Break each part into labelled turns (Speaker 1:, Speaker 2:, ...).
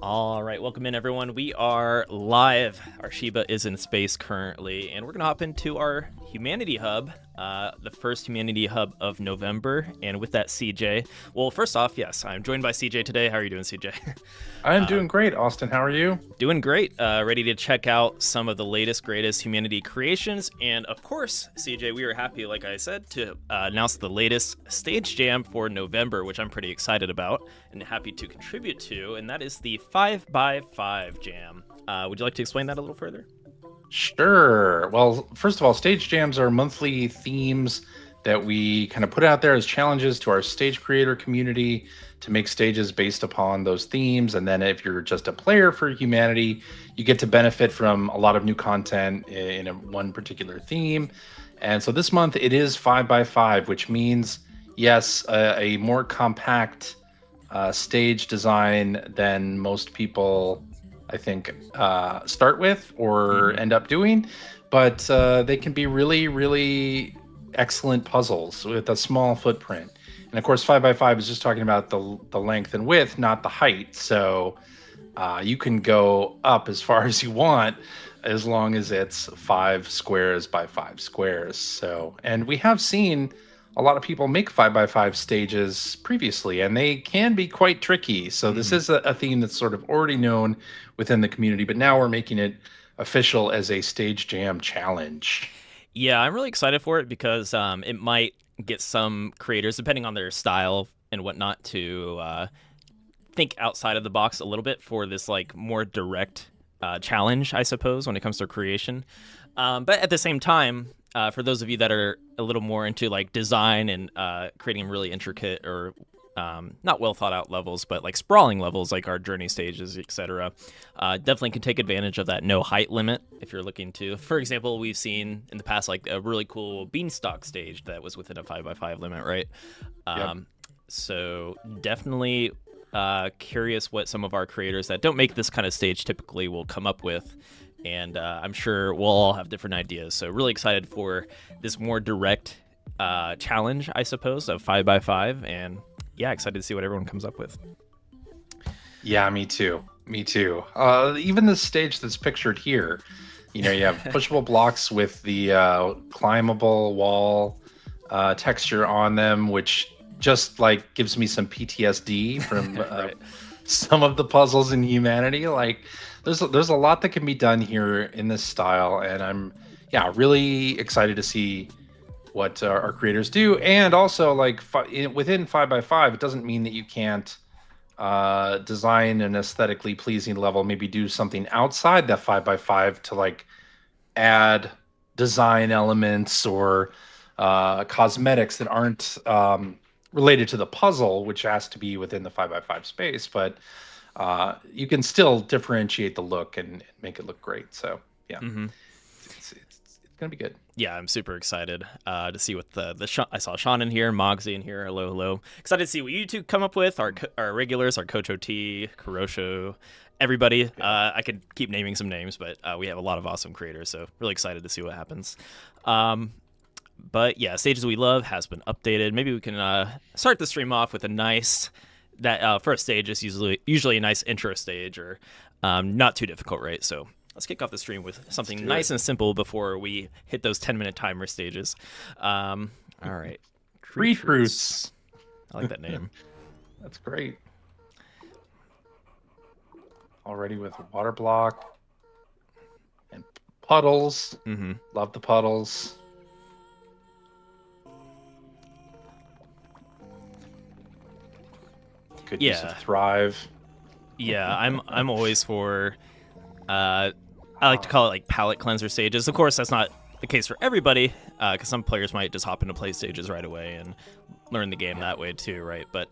Speaker 1: All right, welcome in everyone. We are live. Our Shiba is in space currently, and we're gonna hop into our Humanity Hub, the first Humanity Hub of November. And with that, CJ. Well, first off, yes, I'm joined by CJ today. How are you doing, CJ?
Speaker 2: I'm doing great, Austin. How are you?
Speaker 1: Doing great. Ready to check out some of the latest, greatest Humanity creations. And of course, CJ, we are happy, like I said, to announce the latest stage jam for November, which I'm pretty excited about and happy to contribute to. And that is the 5x5 jam. Would you like to explain that a little further?
Speaker 2: Sure. Well, first of all, stage jams are monthly themes that we kind of put out there as challenges to our stage creator community to make stages based upon those themes. And then if you're just a player for Humanity, you get to benefit from a lot of new content in one particular theme. And so this month it is 5x5, which means, yes, a more compact stage design than most people, I think, start with or end up doing. But they can be really, really excellent puzzles with a small footprint. And of course, 5x5 is just talking about the length and width, not the height. So you can go up as far as you want as long as it's 5 squares by 5 squares. So, and we have seen a lot of people make 5x5 stages previously, and they can be quite tricky. So this is a theme that's sort of already known within the community, but now we're making it official as a stage jam challenge.
Speaker 1: Yeah, I'm really excited for it because it might get some creators, depending on their style and whatnot, to think outside of the box a little bit for this like more direct challenge, I suppose, when it comes to creation. But at the same time, for those of you that are a little more into like design and creating really intricate or not well thought out levels, but like sprawling levels like our journey stages, etc. Definitely can take advantage of that no height limit if you're looking to. For example, we've seen in the past like a really cool beanstalk stage that was within a 5x5 limit, right?
Speaker 2: Yep.
Speaker 1: So definitely curious what some of our creators that don't make this kind of stage typically will come up with. And I'm sure we'll all have different ideas. So really excited for this more direct challenge, I suppose, of 5x5. And yeah, excited to see what everyone comes up with.
Speaker 2: Yeah, me too. Me too. Even the stage that's pictured here, you have pushable blocks with the climbable wall texture on them, which just like gives me some PTSD from
Speaker 1: Right.
Speaker 2: some of the puzzles in Humanity. Like there's a lot that can be done here in this style, and I'm really excited to see what our creators do. And also like within 5x5, it doesn't mean that you can't design an aesthetically pleasing level, maybe do something outside that 5x5 to like add design elements or cosmetics that aren't related to the puzzle, which has to be within the 5x5 space, but you can still differentiate the look and make it look great. So yeah, it's gonna be good.
Speaker 1: Yeah, I'm super excited to see what I saw Sean in here, Mogsy in here. Hello, hello. Excited to see what you two come up with. Our regulars, our Coach OT, Kurosho, everybody. I could keep naming some names, but we have a lot of awesome creators, so really excited to see what happens. But yeah, Stages We Love has been updated. Maybe we can start the stream off with a nice first stage is usually a nice intro stage or not too difficult, right? So let's kick off the stream with something nice and simple before we hit those 10-minute timer stages. All right.
Speaker 2: Tree Fruits.
Speaker 1: I like that name.
Speaker 2: That's great. Already with water block and puddles. Love the puddles. Good use of Thrive.
Speaker 1: Yeah, I'm always for I like to call it like palette cleanser stages. Of course, that's not the case for everybody, because some players might just hop into play stages right away and learn the game that way too, right? But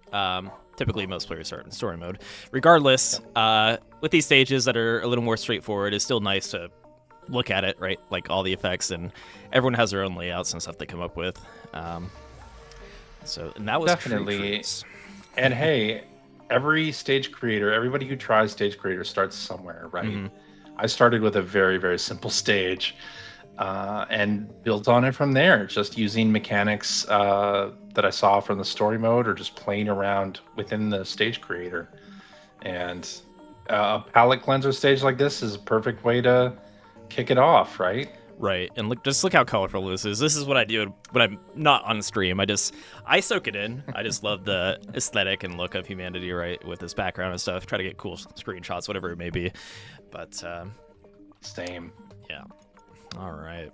Speaker 1: typically most players start in story mode. Regardless, with these stages that are a little more straightforward, it's still nice to look at it, right? Like all the effects, and everyone has their own layouts and stuff they come up with. And that was
Speaker 2: definitely. And hey, every stage creator, everybody who tries stage creator starts somewhere, right? I started with a very, very simple stage and built on it from there, just using mechanics that I saw from the story mode or just playing around within the stage creator. And a palette cleanser stage like this is a perfect way to kick it off, right?
Speaker 1: Right, and look how colorful this is. This is what I do when I'm not on stream. I soak it in. I just love the aesthetic and look of humanity, right, with this background and stuff. Try to get cool screenshots, whatever it may be. But
Speaker 2: Same.
Speaker 1: yeah. All right.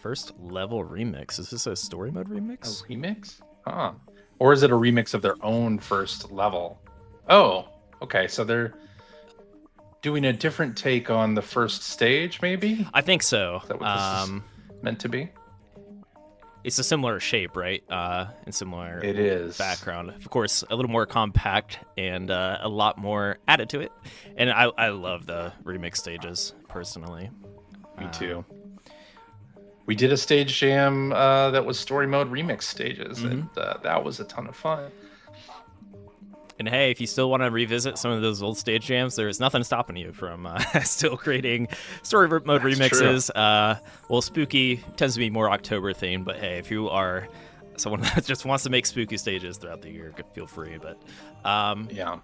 Speaker 1: First level remix. Is this a story mode remix?
Speaker 2: A remix? Huh. Or is it a remix of their own first level? Oh, okay. So they're doing a different take on the first stage, maybe?
Speaker 1: I think so.
Speaker 2: Is that what this is meant to be?
Speaker 1: It's a similar shape, right? And similar
Speaker 2: It is.
Speaker 1: background. Of course, a little more compact and a lot more added to it. And I love the remix stages, personally.
Speaker 2: Me too. We did a stage jam that was story mode remix stages, and that was a ton of fun.
Speaker 1: And hey, if you still want to revisit some of those old stage jams, there's nothing stopping you from still creating story mode
Speaker 2: That's
Speaker 1: remixes. Well, spooky tends to be more October themed, but hey, if you are someone that just wants to make spooky stages throughout the year, feel free. But
Speaker 2: Yeah.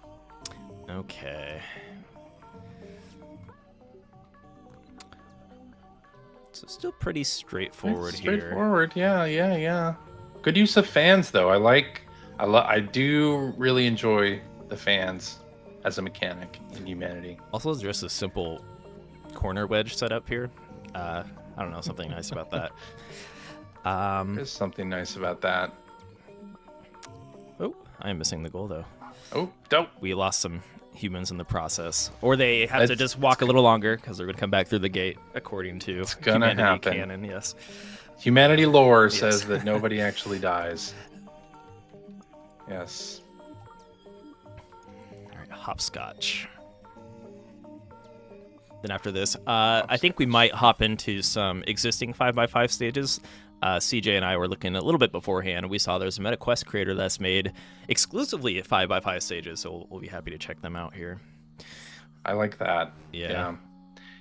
Speaker 1: okay. So still pretty straightforward
Speaker 2: It's
Speaker 1: here.
Speaker 2: straightforward. Yeah. Good use of fans, though. I do really enjoy the fans as a mechanic in Humanity.
Speaker 1: Also, just a simple corner wedge setup here. I don't know, something nice about that.
Speaker 2: There's something nice about that.
Speaker 1: Oh, I am missing the goal though.
Speaker 2: Oh, dope.
Speaker 1: We lost some humans in the process, or they have to just walk a little longer because they're going to come back through the gate, according to
Speaker 2: gonna
Speaker 1: Humanity
Speaker 2: happen.
Speaker 1: canon. Yes.
Speaker 2: Humanity lore says that nobody actually dies. Yes.
Speaker 1: All right, hopscotch. Then after this, I think we might hop into some existing 5x5 stages. CJ and I were looking a little bit beforehand. We saw there's a meta quest creator that's made exclusively 5x5 stages, so we'll be happy to check them out here.
Speaker 2: I like that.
Speaker 1: Yeah.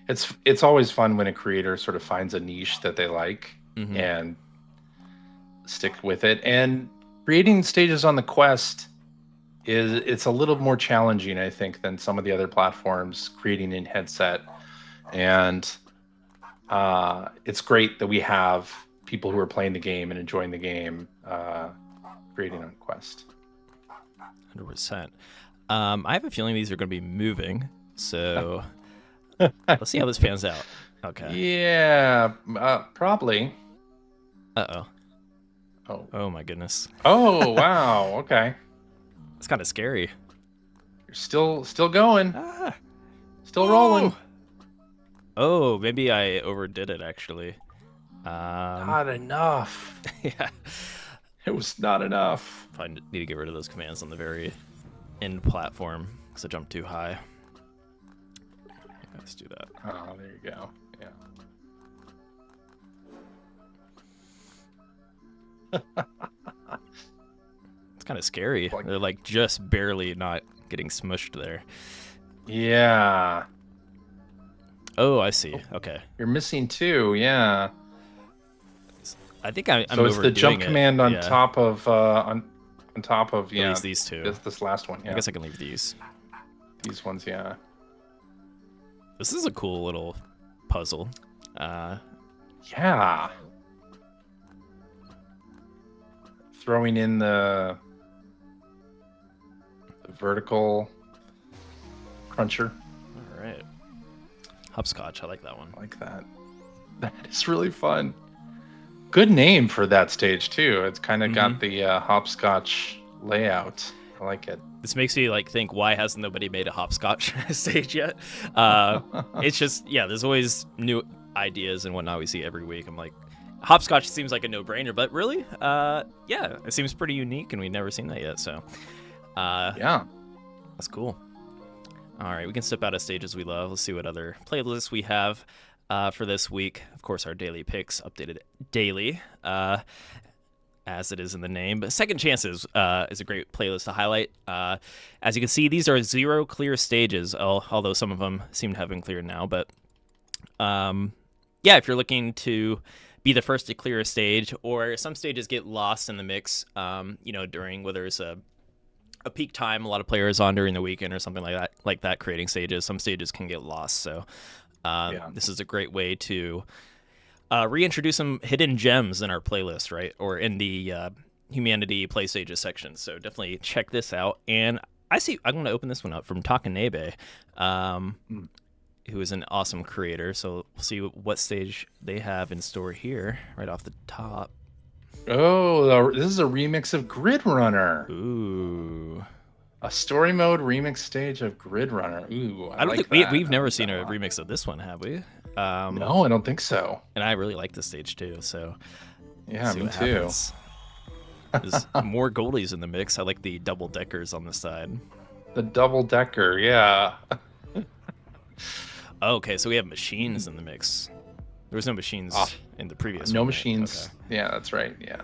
Speaker 2: It's always fun when a creator sort of finds a niche that they like and stick with it. And creating stages on the Quest it's a little more challenging, I think, than some of the other platforms creating in headset. And it's great that we have people who are playing the game and enjoying the game creating on Quest.
Speaker 1: 100%. I have a feeling these are going to be moving, so let's see how this pans out. Okay.
Speaker 2: Yeah, probably.
Speaker 1: Uh-oh.
Speaker 2: Oh.
Speaker 1: Oh, my goodness.
Speaker 2: Oh, wow. Okay.
Speaker 1: It's kind of scary.
Speaker 2: You're still going.
Speaker 1: Ah.
Speaker 2: Still rolling.
Speaker 1: Oh, maybe I overdid it, actually.
Speaker 2: Not enough.
Speaker 1: Yeah.
Speaker 2: It was not enough.
Speaker 1: Probably need to get rid of those commands on the very end platform because I jumped too high. Let's do that.
Speaker 2: Oh, there you go. Yeah.
Speaker 1: It's kind of scary. They're like just barely not getting smushed there.
Speaker 2: Yeah.
Speaker 1: Oh, I see. Okay.
Speaker 2: You're missing two. Yeah.
Speaker 1: I think I'm
Speaker 2: so it's the jump
Speaker 1: it.
Speaker 2: command on top of on top of
Speaker 1: At least these two.
Speaker 2: This last one. Yeah.
Speaker 1: I guess I can leave these.
Speaker 2: These ones, yeah.
Speaker 1: This is a cool little puzzle.
Speaker 2: Yeah. Throwing in the vertical cruncher.
Speaker 1: All right. Hopscotch. I like that one.
Speaker 2: I like that. That is really fun. Good name for that stage too. It's kind of got the hopscotch layout. I like it.
Speaker 1: This makes me like think, why hasn't nobody made a hopscotch stage yet? It's just, there's always new ideas and whatnot we see every week. I'm like, hopscotch seems like a no-brainer, but really, it seems pretty unique, and we've never seen that yet. So,
Speaker 2: yeah,
Speaker 1: that's cool. All right, we can step out of stages we love. Let's see what other playlists we have for this week. Of course, our daily picks updated daily, as it is in the name. But Second Chances is a great playlist to highlight. As you can see, these are 0 clear stages, although some of them seem to have been cleared now. But if you're looking to be the first to clear a stage, or some stages get lost in the mix, during whether it's a a peak time a lot of players on during the weekend or something like that, creating stages. Some stages can get lost, so this is a great way to reintroduce some hidden gems in our playlist, right? Or in the Humanity Play Stages section. So definitely check this out. And I'm going to open this one up from Takanebe, who is an awesome creator. So we'll see what stage they have in store here right off the top.
Speaker 2: Oh, this is a remix of Grid Runner.
Speaker 1: Ooh.
Speaker 2: A story mode remix stage of Grid Runner. Ooh, I don't
Speaker 1: think we've never seen a remix of this one, have we?
Speaker 2: No, I don't think so.
Speaker 1: And I really like this stage too. So
Speaker 2: yeah, me too.
Speaker 1: There's more goldies in the mix. I like the double deckers on the side.
Speaker 2: The double decker, yeah.
Speaker 1: Okay, so we have machines in the mix. There was no machines in the previous one.
Speaker 2: No machines. Okay. Yeah, that's right. Yeah.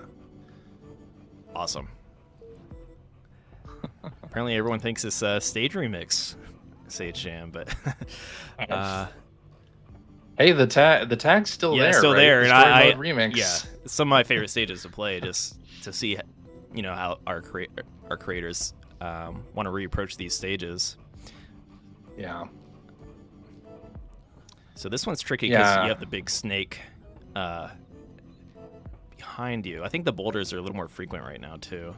Speaker 1: Awesome. Apparently everyone thinks it's a stage remix, Sage Jam, but
Speaker 2: hey, the tag's still there.
Speaker 1: Still
Speaker 2: right?
Speaker 1: there,
Speaker 2: the
Speaker 1: and
Speaker 2: remix.
Speaker 1: Yeah, it's some of my favorite stages to play, just to see, how our creators want to reapproach these stages.
Speaker 2: Yeah.
Speaker 1: So this one's tricky because you have the big snake behind you. I think the boulders are a little more frequent right now too.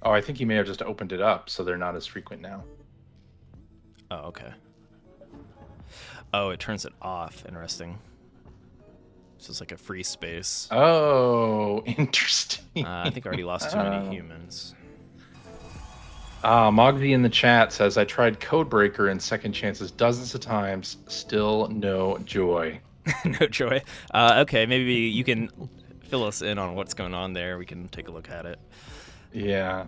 Speaker 2: Oh, I think you may have just opened it up, so they're not as frequent now.
Speaker 1: Oh, okay. Oh, it turns it off. Interesting. So it's like a free space.
Speaker 2: Oh, interesting.
Speaker 1: I think I already lost too many humans.
Speaker 2: Mogvi in the chat says, I tried Codebreaker and Second Chances dozens of times. Still no joy.
Speaker 1: No joy. Okay, maybe you can fill us in on what's going on there. We can take a look at it.
Speaker 2: Yeah.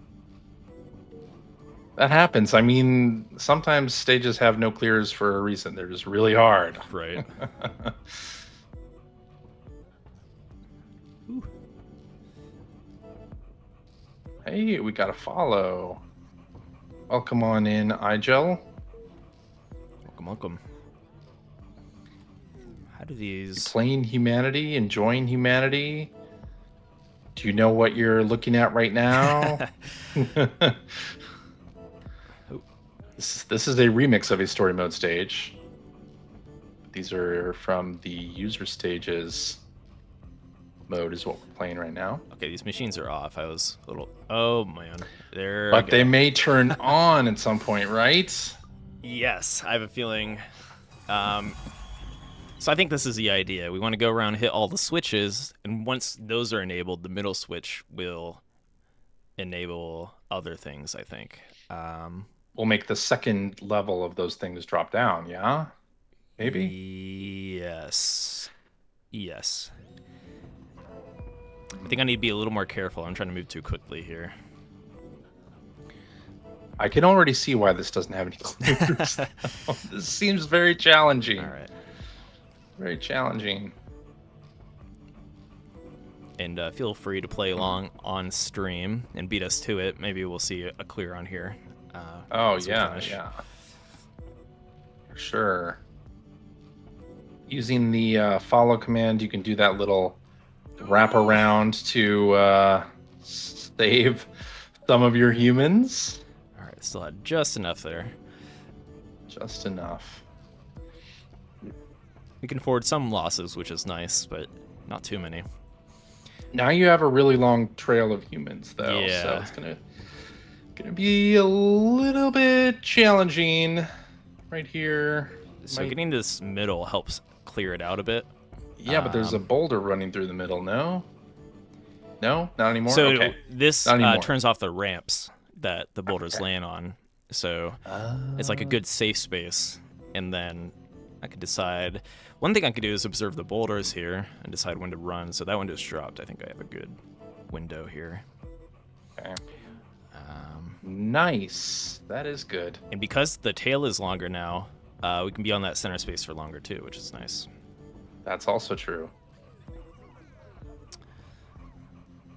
Speaker 2: That happens. I mean, sometimes stages have no clears for a reason. They're just really hard.
Speaker 1: Right.
Speaker 2: Hey, we got a follow. Welcome on in, iGel.
Speaker 1: Welcome. How do these...
Speaker 2: Playing humanity, enjoying humanity. Do you know what you're looking at right now? This is a remix of a story mode stage. These are from the user stages mode is what we're playing right now.
Speaker 1: Okay, these machines are off. I was a little... Oh, man.
Speaker 2: But they may turn on at some point, right?
Speaker 1: Yes, I have a feeling. So I think this is the idea. We want to go around and hit all the switches, and once those are enabled, the middle switch will enable other things, I think.
Speaker 2: We'll make the second level of those things drop down, yeah? Maybe?
Speaker 1: Yes. Yes. I think I need to be a little more careful. I'm trying to move too quickly here.
Speaker 2: I can already see why this doesn't have any clues. This seems very challenging.
Speaker 1: All right.
Speaker 2: Very challenging.
Speaker 1: And feel free to play along on stream and beat us to it. Maybe we'll see a clear on here.
Speaker 2: Oh, yeah. For sure. Using the follow command, you can do that little wrap around to save some of your humans.
Speaker 1: All right, still had just enough there.
Speaker 2: Just enough.
Speaker 1: We can afford some losses, which is nice, but not too many.
Speaker 2: Now you have a really long trail of humans, though, so it's gonna be a little bit challenging right here.
Speaker 1: So getting this middle helps clear it out a bit.
Speaker 2: Yeah, but there's a boulder running through the middle. No, not anymore.
Speaker 1: So
Speaker 2: okay.
Speaker 1: This turns off the ramps that the boulders land on. So it's like a good safe space, and then I could decide. One thing I could do is observe the boulders here and decide when to run. So that window's dropped. I think I have a good window here.
Speaker 2: Okay. Nice. That is good.
Speaker 1: And because the tail is longer now, we can be on that center space for longer too, which is nice.
Speaker 2: That's also true.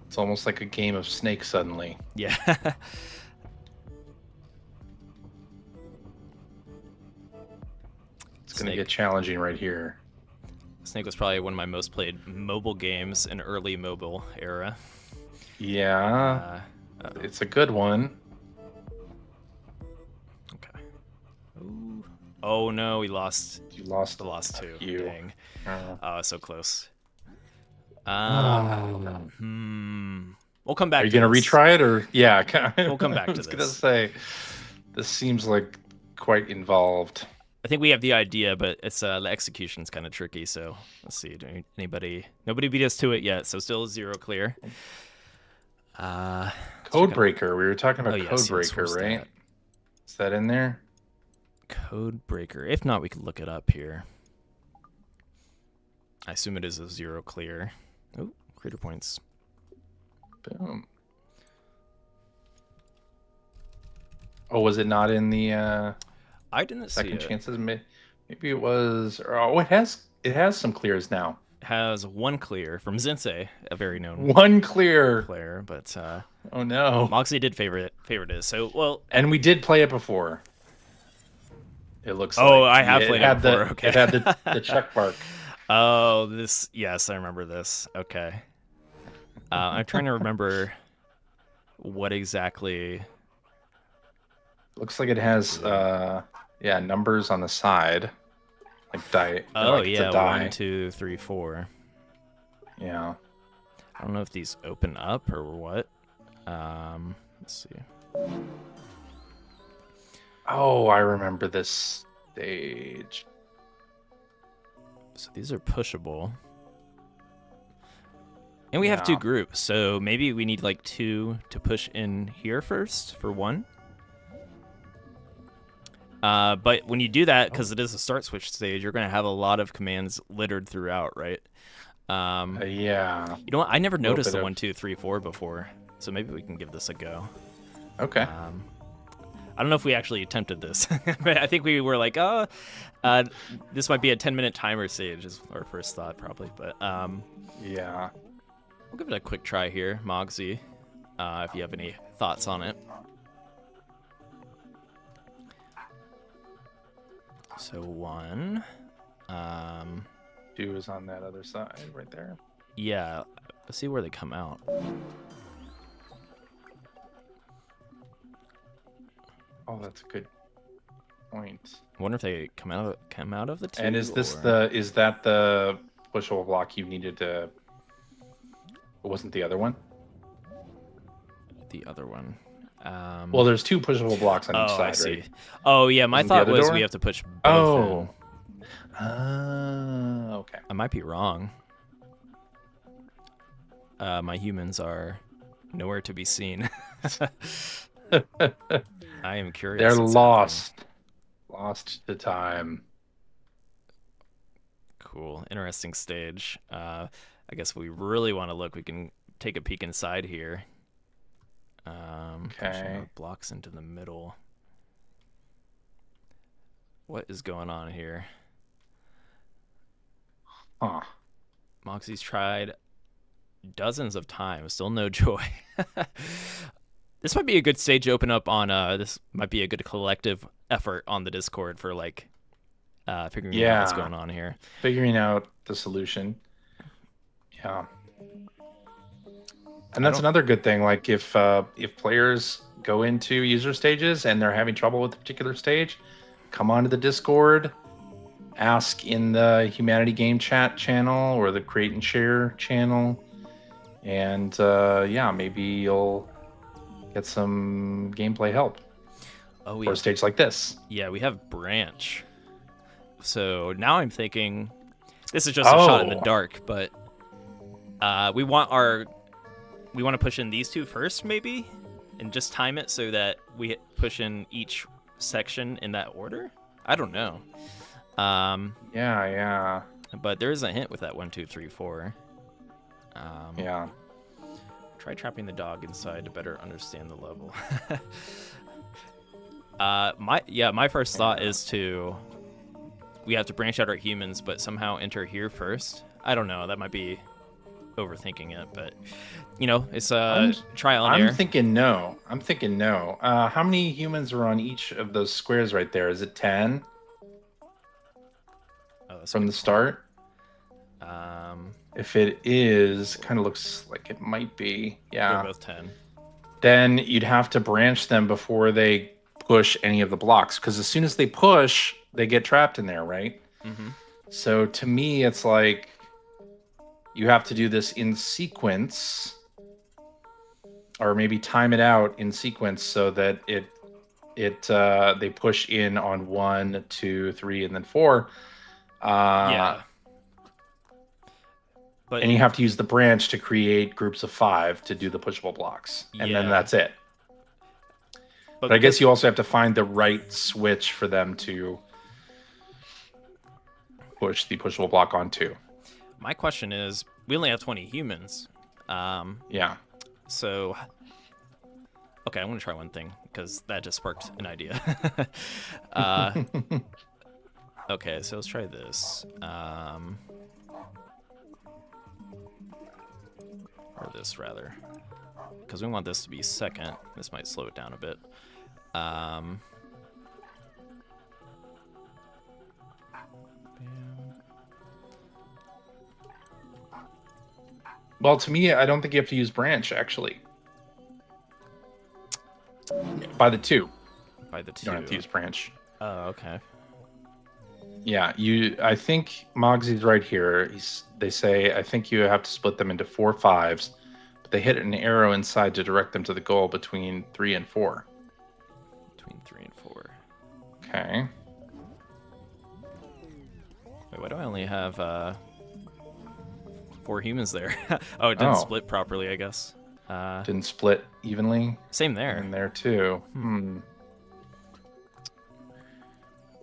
Speaker 2: It's almost like a game of Snake suddenly.
Speaker 1: Yeah.
Speaker 2: It's going to get challenging right here.
Speaker 1: Snake was probably one of my most played mobile games in early mobile era.
Speaker 2: Yeah. It's a good one.
Speaker 1: Okay. Ooh. Oh no, we lost.
Speaker 2: You lost.
Speaker 1: The lost 2.
Speaker 2: You.
Speaker 1: Dang. Oh, so close.
Speaker 2: Oh.
Speaker 1: We'll come back.
Speaker 2: Are you gonna retry it, or yeah?
Speaker 1: We'll come back to
Speaker 2: I was
Speaker 1: this.
Speaker 2: gonna say, this seems like quite involved.
Speaker 1: I think we have the idea, but it's the execution's kind of tricky. So let's see. Nobody beat us to it yet. So still 0 clear.
Speaker 2: Codebreaker. We were talking about Codebreaker, right?
Speaker 1: That?
Speaker 2: Is that in there?
Speaker 1: Codebreaker. If not, we could look it up here. I assume it is a 0 clear. Oh, creator points.
Speaker 2: Boom. Oh, was it not in the
Speaker 1: I didn't see
Speaker 2: second
Speaker 1: it.
Speaker 2: chances? Maybe it was. Oh, it has some clears now.
Speaker 1: It has 1 clear from Zinsei, a very known
Speaker 2: 1 clear
Speaker 1: player, but
Speaker 2: oh no,
Speaker 1: Moxie did favorite it. So well,
Speaker 2: and we did play it before. It looks.
Speaker 1: Oh,
Speaker 2: like
Speaker 1: I have played it before. Okay.
Speaker 2: It had the check mark.
Speaker 1: Oh, this. Yes, I remember this. Okay. I'm trying to remember what exactly.
Speaker 2: Looks like it has numbers on the side, like die.
Speaker 1: Oh
Speaker 2: like
Speaker 1: yeah,
Speaker 2: die.
Speaker 1: 1, 2, 3, 4.
Speaker 2: Yeah.
Speaker 1: I don't know if these open up or what. Let's see.
Speaker 2: Oh, I remember this stage.
Speaker 1: So these are pushable. And we have 2 groups, so maybe we need like 2 to push in here first for 1. But when you do that, because it is a start switch stage, you're going to have a lot of commands littered throughout, right?
Speaker 2: Yeah.
Speaker 1: You know what? I never noticed the 1, 2, 3, 4 before, so maybe we can give this a go.
Speaker 2: Okay.
Speaker 1: I don't know if we actually attempted this, but I think we were like, this might be a 10-minute timer stage is our first thought probably, but
Speaker 2: yeah.
Speaker 1: We'll give it a quick try here, Mogsy, if you have any thoughts on it. So 1.
Speaker 2: 2 is on that other side right there.
Speaker 1: Yeah, let's see where they come out.
Speaker 2: Oh, that's a good point.
Speaker 1: I wonder if they come out of the 2.
Speaker 2: And is that the pushable block you needed to? It wasn't the other one.
Speaker 1: The other one.
Speaker 2: Well, there's 2 pushable blocks on each side,
Speaker 1: I see.
Speaker 2: right?
Speaker 1: Oh yeah, my thought was
Speaker 2: door?
Speaker 1: we have to push both.
Speaker 2: Okay.
Speaker 1: I might be wrong. My humans are nowhere to be seen. I am curious.
Speaker 2: They're lost. Lost to time.
Speaker 1: Cool. Interesting stage. I guess if we really want to look, we can take a peek inside here.
Speaker 2: Okay.
Speaker 1: Blocks into the middle. What is going on here?
Speaker 2: Huh.
Speaker 1: Moxie's tried dozens of times, still no joy. This might be a good stage to open up on. This might be a good collective effort on the Discord for like figuring out what's going on here.
Speaker 2: Figuring out the solution. Yeah. And that's another good thing. Like if players go into user stages and they're having trouble with a particular stage, come onto the Discord, ask in the Humanity Game Chat channel or the Create and Share channel, and maybe you'll get some gameplay help for a stage like this.
Speaker 1: Yeah, we have branch. So now I'm thinking this is just a shot in the dark, but we want to push in these 2 first, maybe, and just time it so that we push in each section in that order. I don't know.
Speaker 2: Yeah.
Speaker 1: But there is a hint with that 1, 2, 3, 4.
Speaker 2: Yeah.
Speaker 1: Try trapping the dog inside to better understand the level. My first thought is we have to branch out our humans, but somehow enter here first. I don't know. That might be overthinking it, but it's a trial and error.
Speaker 2: I'm thinking no. How many humans are on each of those squares right there? Is it 10? From the start? If it is, kind of looks like it might be. Yeah.
Speaker 1: They're both 10.
Speaker 2: then you'd have to branch them before they push any of the blocks, because as soon as they push, they get trapped in there, right?
Speaker 1: Mm-hmm.
Speaker 2: So to me, it's like you have to do this in sequence, or maybe time it out in sequence so that they push in on 1, 2, 3, and then 4.
Speaker 1: Yeah. But
Speaker 2: And you have to use the branch to create groups of 5 to do the pushable blocks, and then that's it. But I guess you also have to find the right switch for them to push the pushable block onto.
Speaker 1: My question is, we only have 20 humans.
Speaker 2: Yeah.
Speaker 1: So, okay, I'm going to try one thing, because that just sparked an idea. Okay, so let's try this. Or this, rather. Because we want this to be second. This might slow it down a bit.
Speaker 2: Well, to me, I don't think you have to use branch, actually. By the 2.
Speaker 1: By the 2.
Speaker 2: You don't have to use branch.
Speaker 1: Oh, okay.
Speaker 2: Yeah, I think Moxie's right here. They say, I think you have to split them into 4 5s, but they hit an arrow inside to direct them to the goal between 3 and 4.
Speaker 1: Between 3 and 4.
Speaker 2: Okay.
Speaker 1: Wait, why do I only have 4 humans there? Oh, it didn't split properly, I guess.
Speaker 2: Didn't split evenly?
Speaker 1: Same there.
Speaker 2: And there, too.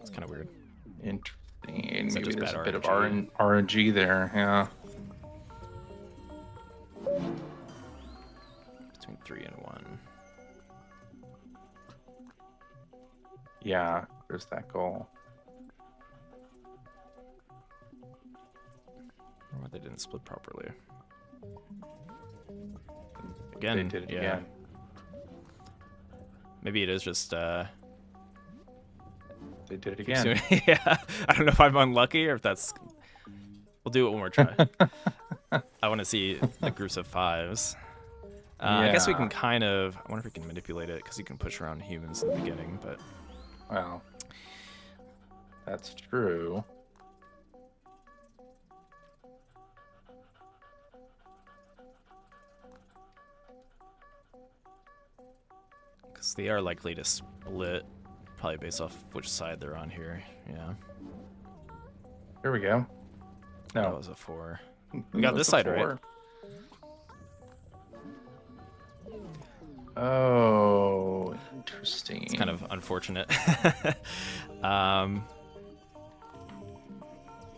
Speaker 1: It's kind of weird.
Speaker 2: Interesting.
Speaker 1: So
Speaker 2: Maybe there's a
Speaker 1: bad
Speaker 2: bit of
Speaker 1: RNG.
Speaker 2: RNG there, yeah.
Speaker 1: Between 3 and 1.
Speaker 2: Yeah, there's that goal.
Speaker 1: Or they didn't split properly. Again,
Speaker 2: They did it again.
Speaker 1: Maybe it is just
Speaker 2: They did it again.
Speaker 1: yeah. I don't know if I'm unlucky or if that's. We'll do it one more try. I want to see the groups of 5s. I guess we can kind of. I wonder if we can manipulate it, because you can push around humans in the beginning, but.
Speaker 2: Well, that's true.
Speaker 1: Because they are likely to split, probably based off which side they're on here. Yeah.
Speaker 2: Here we go. No.
Speaker 1: That was a 4. We got this side right.
Speaker 2: Oh, interesting.
Speaker 1: It's kind of unfortunate.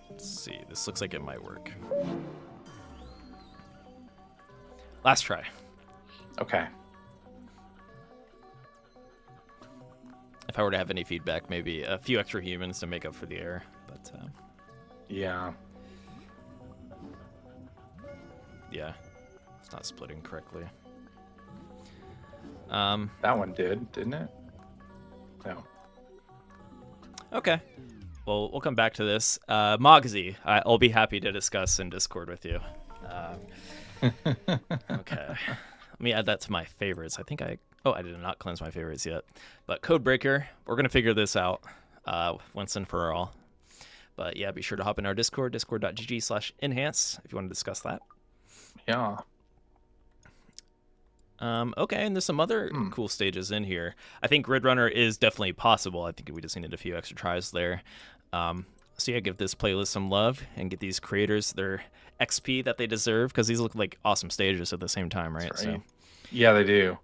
Speaker 1: Let's see. This looks like it might work. Last try.
Speaker 2: Okay.
Speaker 1: If I were to have any feedback, maybe a few extra humans to make up for the error. But
Speaker 2: yeah.
Speaker 1: Yeah, it's not splitting correctly.
Speaker 2: That one didn't it? No.
Speaker 1: Okay. Well, we'll come back to this. Mogsy, I'll be happy to discuss in Discord with you. Okay. Let me add that to my favorites. I think I did not cleanse my favorites yet. But Codebreaker, we're going to figure this out once and for all. But yeah, be sure to hop in our Discord, discord.gg/enhance, if you want to discuss that.
Speaker 2: Yeah.
Speaker 1: Okay, and there's some other cool stages in here. I think Grid Runner is definitely possible. I think we just needed a few extra tries there. So yeah, give this playlist some love and get these creators their XP that they deserve, because these look like awesome stages at the same time, right?
Speaker 2: That's right. So yeah, they do.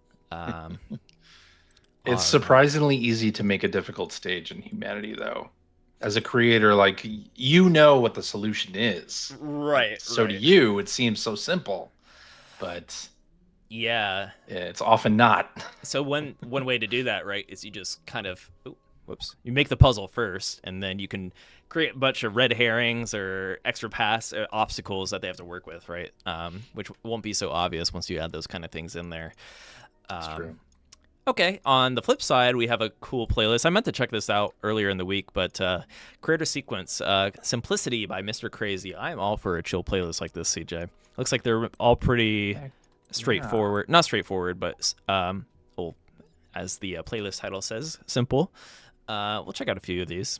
Speaker 2: It's surprisingly easy to make a difficult stage in Humanity, though. As a creator, like, you know what the solution is.
Speaker 1: Right.
Speaker 2: So to you, it seems so simple. But
Speaker 1: yeah,
Speaker 2: it's often not.
Speaker 1: So one way to do that, right, is you just kind of you make the puzzle first, and then you can create a bunch of red herrings or extra pass obstacles that they have to work with, right? Which won't be so obvious once you add those kind of things in there.
Speaker 2: That's true.
Speaker 1: Okay, on the flip side, we have a cool playlist. I meant to check this out earlier in the week, but Creator Sequence, Simplicity by Mr. Crazy. I'm all for a chill playlist like this, CJ. Looks like they're all pretty straightforward. Not straightforward, but well, as the playlist title says, simple. We'll check out a few of these.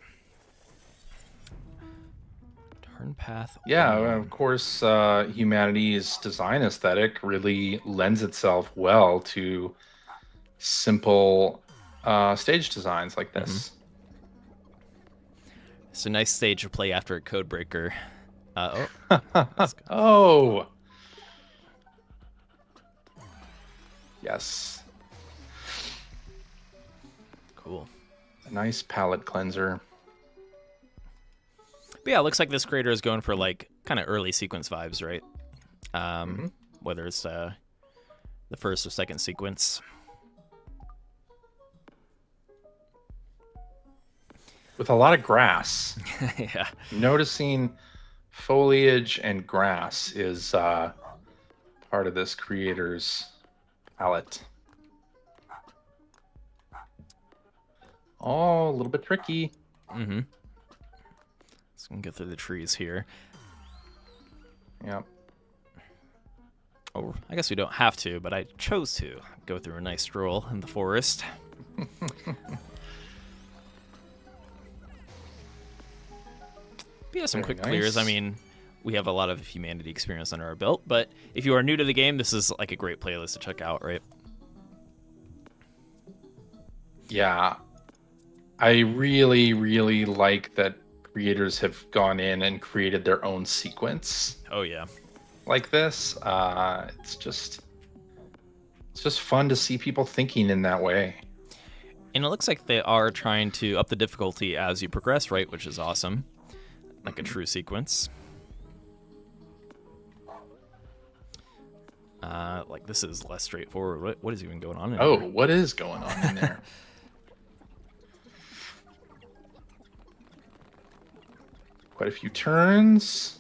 Speaker 1: Turn path.
Speaker 2: Yeah, of course, humanity's design aesthetic really lends itself well to simple stage designs like this.
Speaker 1: It's a nice stage to play after a code breaker.
Speaker 2: Oh. Yes.
Speaker 1: Cool.
Speaker 2: A nice palette cleanser.
Speaker 1: But yeah, it looks like this creator is going for like kind of early sequence vibes, right? Whether it's the first or second sequence.
Speaker 2: With a lot of grass.
Speaker 1: Yeah.
Speaker 2: Noticing foliage and grass is part of this creator's palette. Oh, a little bit tricky.
Speaker 1: Mm-hmm. So we can get through the trees here.
Speaker 2: Yep.
Speaker 1: Oh, I guess we don't have to, but I chose to go through a nice stroll in the forest. But yeah, some
Speaker 2: Very
Speaker 1: quick clears.
Speaker 2: nice.
Speaker 1: I mean, we have a lot of humanity experience under our belt, but if you are new to the game, this is like a great playlist to check out, right?
Speaker 2: Yeah. I really, really like that creators have gone in and created their own sequence
Speaker 1: Oh yeah.
Speaker 2: like this. It's just fun to see people thinking in that way.
Speaker 1: And it looks like they are trying to up the difficulty as you progress, right? Which is awesome. Like a true sequence. Like this is less straightforward. What is even going on in
Speaker 2: Oh,
Speaker 1: here?
Speaker 2: what is going on in there? Quite a few turns.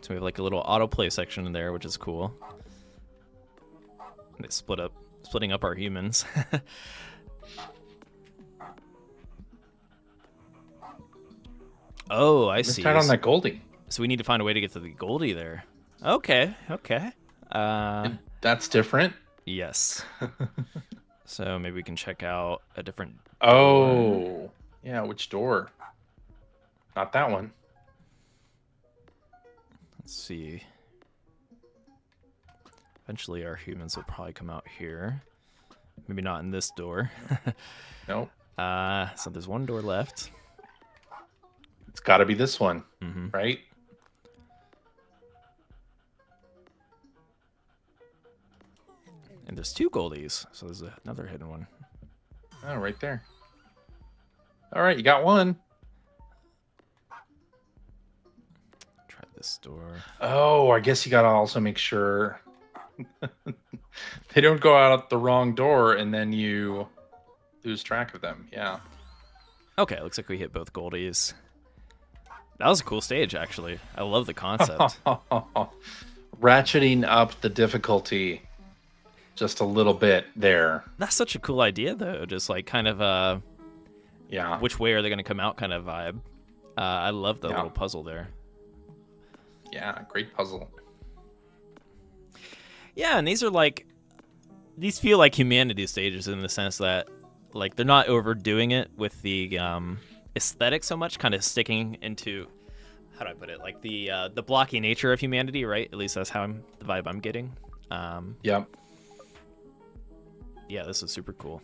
Speaker 1: So we have like a little autoplay section in there, which is cool. And they splitting up our humans. Oh, I see.
Speaker 2: Missed out on that Goldie.
Speaker 1: So we need to find a way to get to the Goldie there. Okay.
Speaker 2: That's different.
Speaker 1: Yes. So maybe we can check out a different.
Speaker 2: Oh, yeah. Which door? Not that one.
Speaker 1: Let's see. Eventually, our humans will probably come out here. Maybe not in this door.
Speaker 2: Nope.
Speaker 1: So there's one door left.
Speaker 2: It's got to be this one, right?
Speaker 1: And there's two Goldies, so there's another hidden one.
Speaker 2: Oh, right there. All right, you got one.
Speaker 1: Try this door.
Speaker 2: Oh, I guess you got to also make sure they don't go out the wrong door and then you lose track of them. Yeah.
Speaker 1: Okay, looks like we hit both Goldies. That was a cool stage, actually. I love the concept.
Speaker 2: Ratcheting up the difficulty just a little bit there.
Speaker 1: That's such a cool idea, though. Just like kind of
Speaker 2: Yeah.
Speaker 1: which way are they going to come out kind of vibe. I love the little puzzle there.
Speaker 2: Yeah, great puzzle.
Speaker 1: Yeah, and these feel like humanity stages in the sense that like they're not overdoing it with the aesthetic so much, kind of sticking into, how do I put it, like the blocky nature of humanity, right? At least that's how the vibe I'm getting.
Speaker 2: Yep.
Speaker 1: Yeah, this is super cool.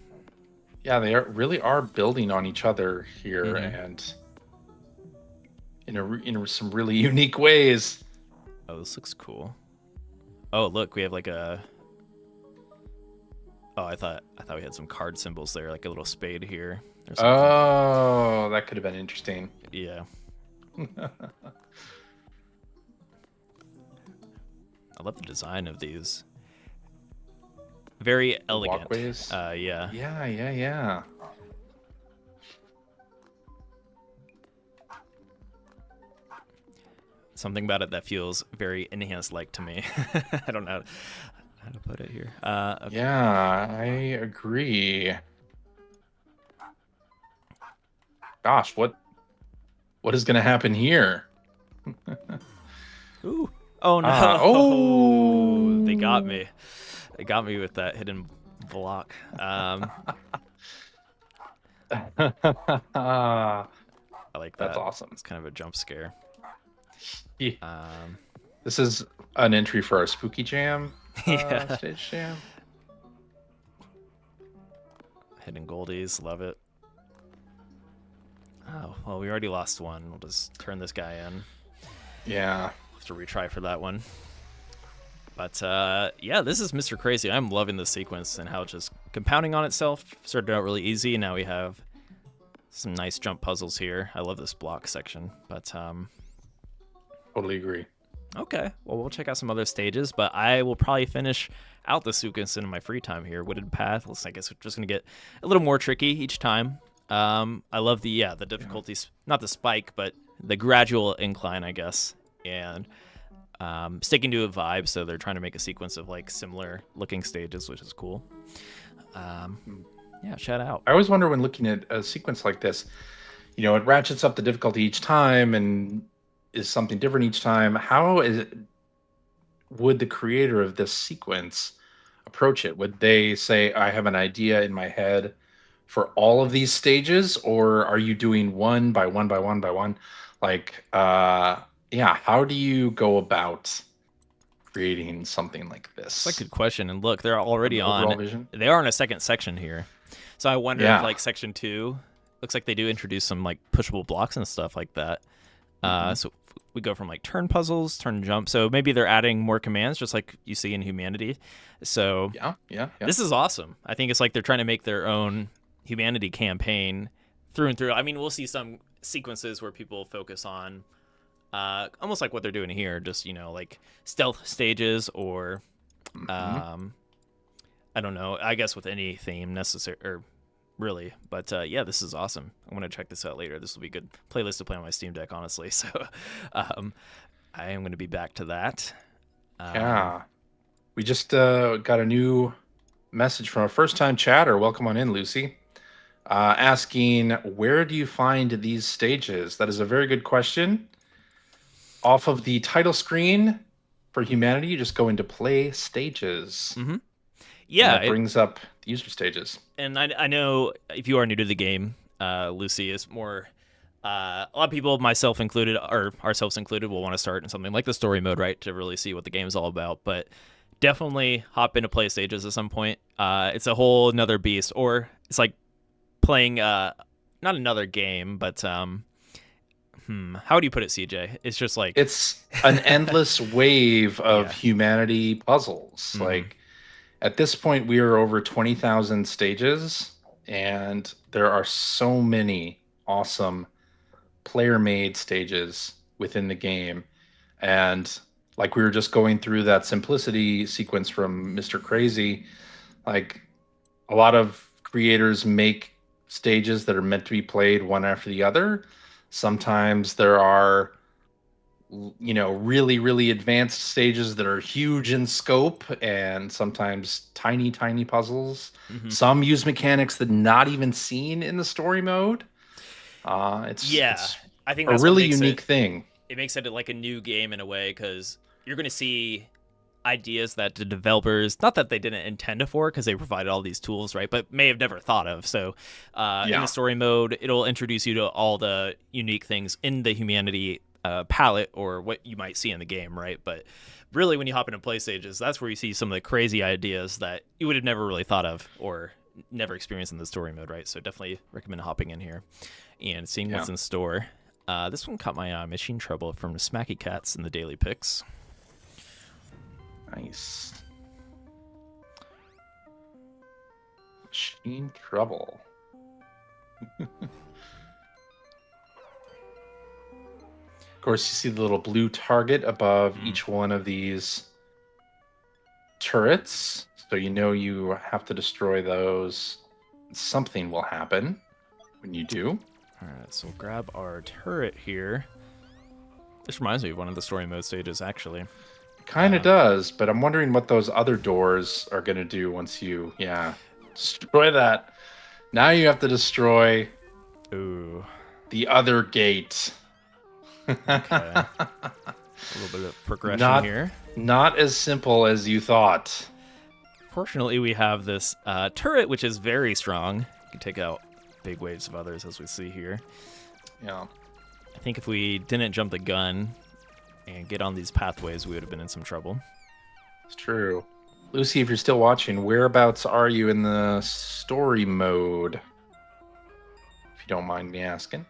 Speaker 2: Yeah, they really are building on each other here, and in some really unique ways.
Speaker 1: Oh, this looks cool. Oh, look, we have like a. Oh, I thought we had some card symbols there, like a little spade here. Or something.
Speaker 2: Oh, that could have been interesting.
Speaker 1: Yeah. I love the design of these. Very elegant.
Speaker 2: Walkways.
Speaker 1: Yeah.
Speaker 2: Yeah.
Speaker 1: Something about it that feels very enhanced-like to me. I don't know how to put it here. Okay.
Speaker 2: Yeah, I agree. Gosh, what is going to happen here?
Speaker 1: Ooh. Oh no!
Speaker 2: Oh,
Speaker 1: They got me. They got me with that hidden block. I like that.
Speaker 2: That's awesome.
Speaker 1: It's kind of a jump scare.
Speaker 2: Yeah. This is an entry for our Spooky Jam
Speaker 1: Yeah.
Speaker 2: stage jam.
Speaker 1: Hidden goldies, love it. Oh, well, we already lost one. We'll just turn this guy in.
Speaker 2: Yeah.
Speaker 1: We'll have to retry for that one. But, yeah, this is Mr. Crazy. I'm loving this sequence and how it's just compounding on itself. Started out really easy, and now we have some nice jump puzzles here. I love this block section, but,
Speaker 2: Totally agree.
Speaker 1: okay, well, we'll check out some other stages, but I will probably finish out the sequence in my free time here. Wooded Path, looks like it's just going to get a little more tricky each time. I love the difficulties, not the spike, but the gradual incline, I guess, and sticking to a vibe, so they're trying to make a sequence of, like, similar-looking stages, which is cool. Yeah, shout out.
Speaker 2: I always wonder when looking at a sequence like this, you know, it ratchets up the difficulty each time and is something different each time. Would the creator of this sequence approach it? Would they say, I have an idea in my head for all of these stages, or are you doing one by one by one by one? Like, yeah, how do you go about creating something like this?
Speaker 1: That's a good question. And look, they're already
Speaker 2: Overall
Speaker 1: on.
Speaker 2: vision?
Speaker 1: They are in a second section here, so I wonder
Speaker 2: Yeah.
Speaker 1: if, like, section 2 looks like they do introduce some, like, pushable blocks and stuff like that. So we go from, like, turn puzzles, turn jump. So maybe they're adding more commands, just like you see in Humanity. So
Speaker 2: Yeah.
Speaker 1: this is awesome. I think it's like they're trying to make their own Humanity campaign through and through. I mean, we'll see some sequences where people focus on almost like what they're doing here, just, you know, like stealth stages or I don't know, I guess with any theme necessary, or really. But yeah, this is awesome. I'm going to check this out later. This will be a good playlist to play on my Steam Deck, honestly. So I am going to be back to that.
Speaker 2: Yeah. We just got a new message from a first-time chatter. Welcome on in, Lucy. Asking, where do you find these stages? That is a very good question. Off of the title screen for Humanity, you just go into Play Stages.
Speaker 1: Yeah,
Speaker 2: and that brings up the user stages.
Speaker 1: And I know if you are new to the game, Lucy is more. A lot of people, myself included, or ourselves included, will want to start in something like the story mode, right, to really see what the game's all about. But definitely hop into Play Stages at some point. It's a whole another beast, or it's like playing not another game, but how do you put it, CJ? It's just like
Speaker 2: it's an endless wave of Humanity puzzles. Like, at this point, we are over 20,000 stages, and there are so many awesome player-made stages within the game. And like we were just going through that simplicity sequence from Mr. Crazy, like a lot of creators make stages that are meant to be played one after the other. Sometimes there are, you know, really, really advanced stages that are huge in scope, and sometimes tiny, tiny puzzles. Some use mechanics that not even seen in the story mode. It's
Speaker 1: I think
Speaker 2: a
Speaker 1: that's
Speaker 2: really unique thing.
Speaker 1: It makes it like a new game in a way, because you're going to see ideas that the developers, not that they didn't intend for, because they provided all these tools, right, but may have never thought of. So in the story mode, it'll introduce you to all the unique things in the Humanity palette, or what you might see in the game, right? But really, when you hop into Play Stages, that's where you see some of the crazy ideas that you would have never really thought of or never experienced in the story mode, right? So definitely recommend hopping in here and seeing what's in store. This one caught my eye, Machine Trouble from the Smacky Cats in the Daily Picks.
Speaker 2: Nice. Machine Trouble. Of course, you see the little blue target above each one of these turrets, so you know you have to destroy those. Something will happen when you do.
Speaker 1: All right, so we'll grab our turret here. This reminds me of one of the story mode stages, actually.
Speaker 2: Kind of does, but I'm wondering what those other doors are going to do once you, destroy that. Now you have to destroy
Speaker 1: the
Speaker 2: other gate.
Speaker 1: Okay. A little bit of progression
Speaker 2: Not,
Speaker 1: here.
Speaker 2: not as simple as you thought.
Speaker 1: Fortunately, we have this turret, which is very strong. You can take out big waves of others, as we see here.
Speaker 2: Yeah.
Speaker 1: I think if we didn't jump the gun and get on these pathways, we would have been in some trouble.
Speaker 2: It's true. Lucy, if you're still watching, whereabouts are you in the story mode? If you don't mind me asking.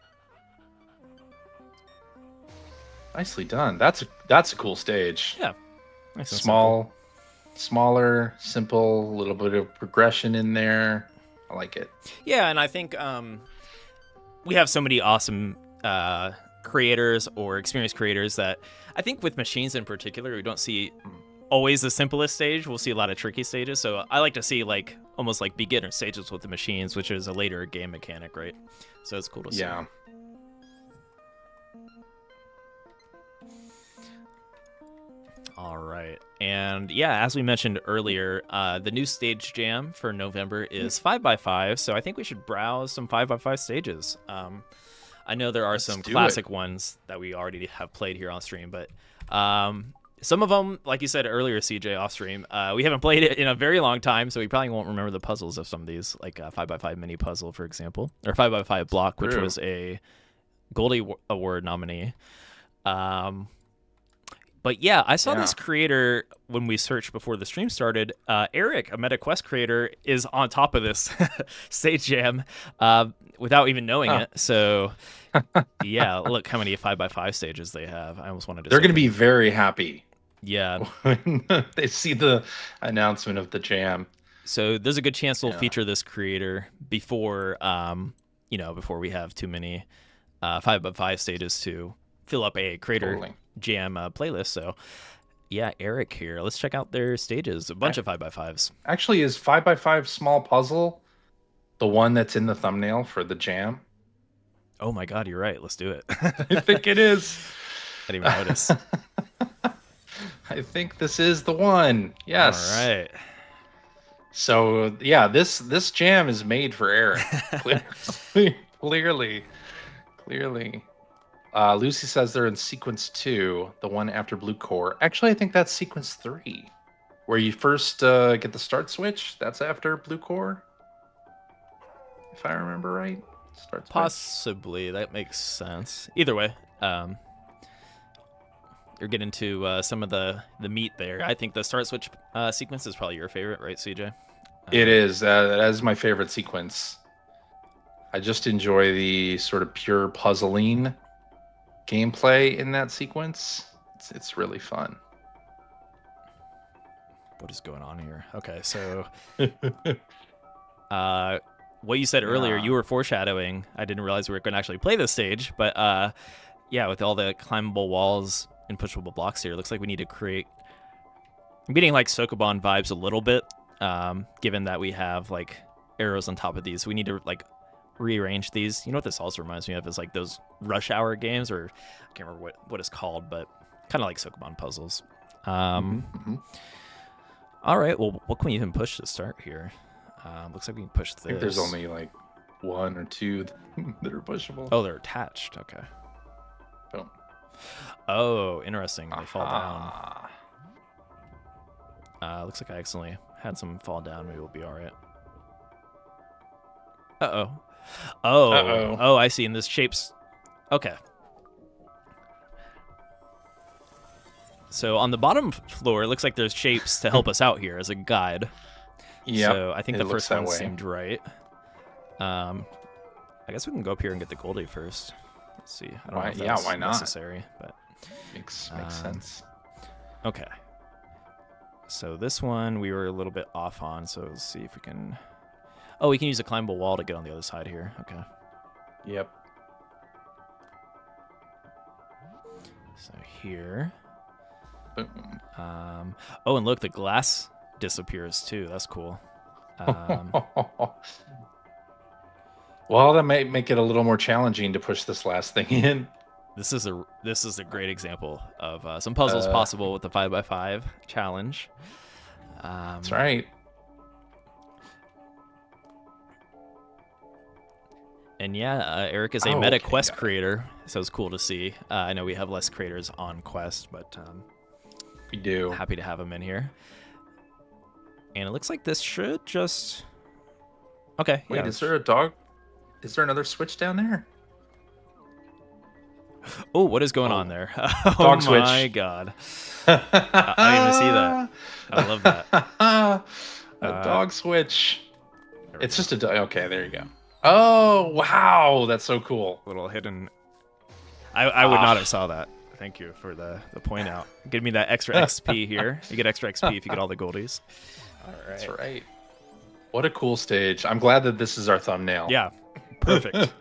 Speaker 2: Nicely done. That's a cool stage.
Speaker 1: Yeah. Nice and
Speaker 2: Small, smaller, simple, a little bit of progression in there. I like it.
Speaker 1: Yeah, and I think we have so many awesome creators or experienced creators that I think with machines in particular, we don't see always the simplest stage. We'll see a lot of tricky stages. So I like to see like almost like beginner stages with the machines, which is a later game mechanic, right? So it's cool to see.
Speaker 2: Yeah.
Speaker 1: All right. And yeah, as we mentioned earlier, the new stage jam for November is 5x5. So I think we should browse some 5x5 stages. I know there are some classic ones that we already have played here on stream, but some of them, like you said earlier, CJ, off stream, we haven't played it in a very long time, so we probably won't remember the puzzles of some of these, like 5x5 mini puzzle, for example, or 5x5 block, which was a Goldie Award nominee. But yeah, I saw this creator when we searched before the stream started. Eric, a MetaQuest creator, is on top of this stage jam without even knowing it. So yeah, look how many 5x5 stages they have. I almost wanted to.
Speaker 2: They're going to be very happy.
Speaker 1: Yeah,
Speaker 2: when they see the announcement of the jam.
Speaker 1: So there's a good chance we'll feature this creator before, before we have too many 5x5 stages to fill up a creator jam playlist. So yeah, Eric here. Let's check out their stages. A bunch of 5x5s.
Speaker 2: Actually, is 5x5 small puzzle the one that's in the thumbnail for the jam?
Speaker 1: Oh my god, you're right. Let's do it.
Speaker 2: I think it is.
Speaker 1: I didn't even notice.
Speaker 2: I think this is the one. Yes.
Speaker 1: All right.
Speaker 2: So yeah, this jam is made for Eric. Clearly. Lucy says they're in sequence 2, the one after Blue Core. Actually, I think that's sequence 3, where you first get the start switch. That's after Blue Core, if I remember right. Start switch.
Speaker 1: Possibly. That makes sense. Either way, you're getting to some of the meat there. I think the start switch sequence is probably your favorite, right, CJ?
Speaker 2: It is. That is my favorite sequence. I just enjoy the sort of pure puzzling gameplay in that sequence. It's really fun.
Speaker 1: What is going on here? Okay, so what you said earlier, you were foreshadowing. I didn't realize we were going to actually play this stage, but yeah, with all the climbable walls and pushable blocks here, it looks like we need to create. I'm getting like Sokoban vibes a little bit, given that we have like arrows on top of these. We need to like rearrange these. You know what this also reminds me of is like those Rush Hour games, or I can't remember what it's called, but kind of like Sokoban puzzles. All right, well, what can we even push to start here? Looks like we can push this.
Speaker 2: I think there's only like 1 or 2 that are pushable.
Speaker 1: Oh, they're attached. Okay.
Speaker 2: Boom.
Speaker 1: Oh, interesting. They fall down. Looks like I accidentally had some fall down. Maybe we'll be all right. Uh-oh. Oh, I see. And this shapes. Okay. So on the bottom floor, it looks like there's shapes to help us out here as a guide. Yeah. So I think the first one seemed right. I guess we can go up here and get the Goldie first. Let's see. I don't know if that's
Speaker 2: why not?
Speaker 1: Necessary, but
Speaker 2: makes sense.
Speaker 1: Okay. So this one we were a little bit off on. So let's see if we can. Oh, we can use a climbable wall to get on the other side here. Okay.
Speaker 2: Yep.
Speaker 1: So here.
Speaker 2: Boom.
Speaker 1: Oh, and look, the glass disappears too. That's cool.
Speaker 2: Well, that might make it a little more challenging to push this last thing in.
Speaker 1: This is a great example of some puzzles possible with the 5x5 challenge.
Speaker 2: That's right.
Speaker 1: And yeah, Eric is a meta quest creator, so it's cool to see. I know we have less creators on Quest, but
Speaker 2: we do.
Speaker 1: Happy to have him in here. And it looks like this should just... Okay.
Speaker 2: Wait, is there a dog? Is there another switch down there?
Speaker 1: Oh, what is going on there?
Speaker 2: Dog switch.
Speaker 1: Oh my god. I didn't even see that. I love that.
Speaker 2: A dog switch. It's just a dog. Okay, there you go. Oh, wow. That's so cool.
Speaker 1: Little hidden... I would not have saw that. Thank you for the point out. Give me that extra XP here. You get extra XP if you get all the goldies. All right.
Speaker 2: That's right. What a cool stage. I'm glad that this is our thumbnail.
Speaker 1: Yeah. Perfect.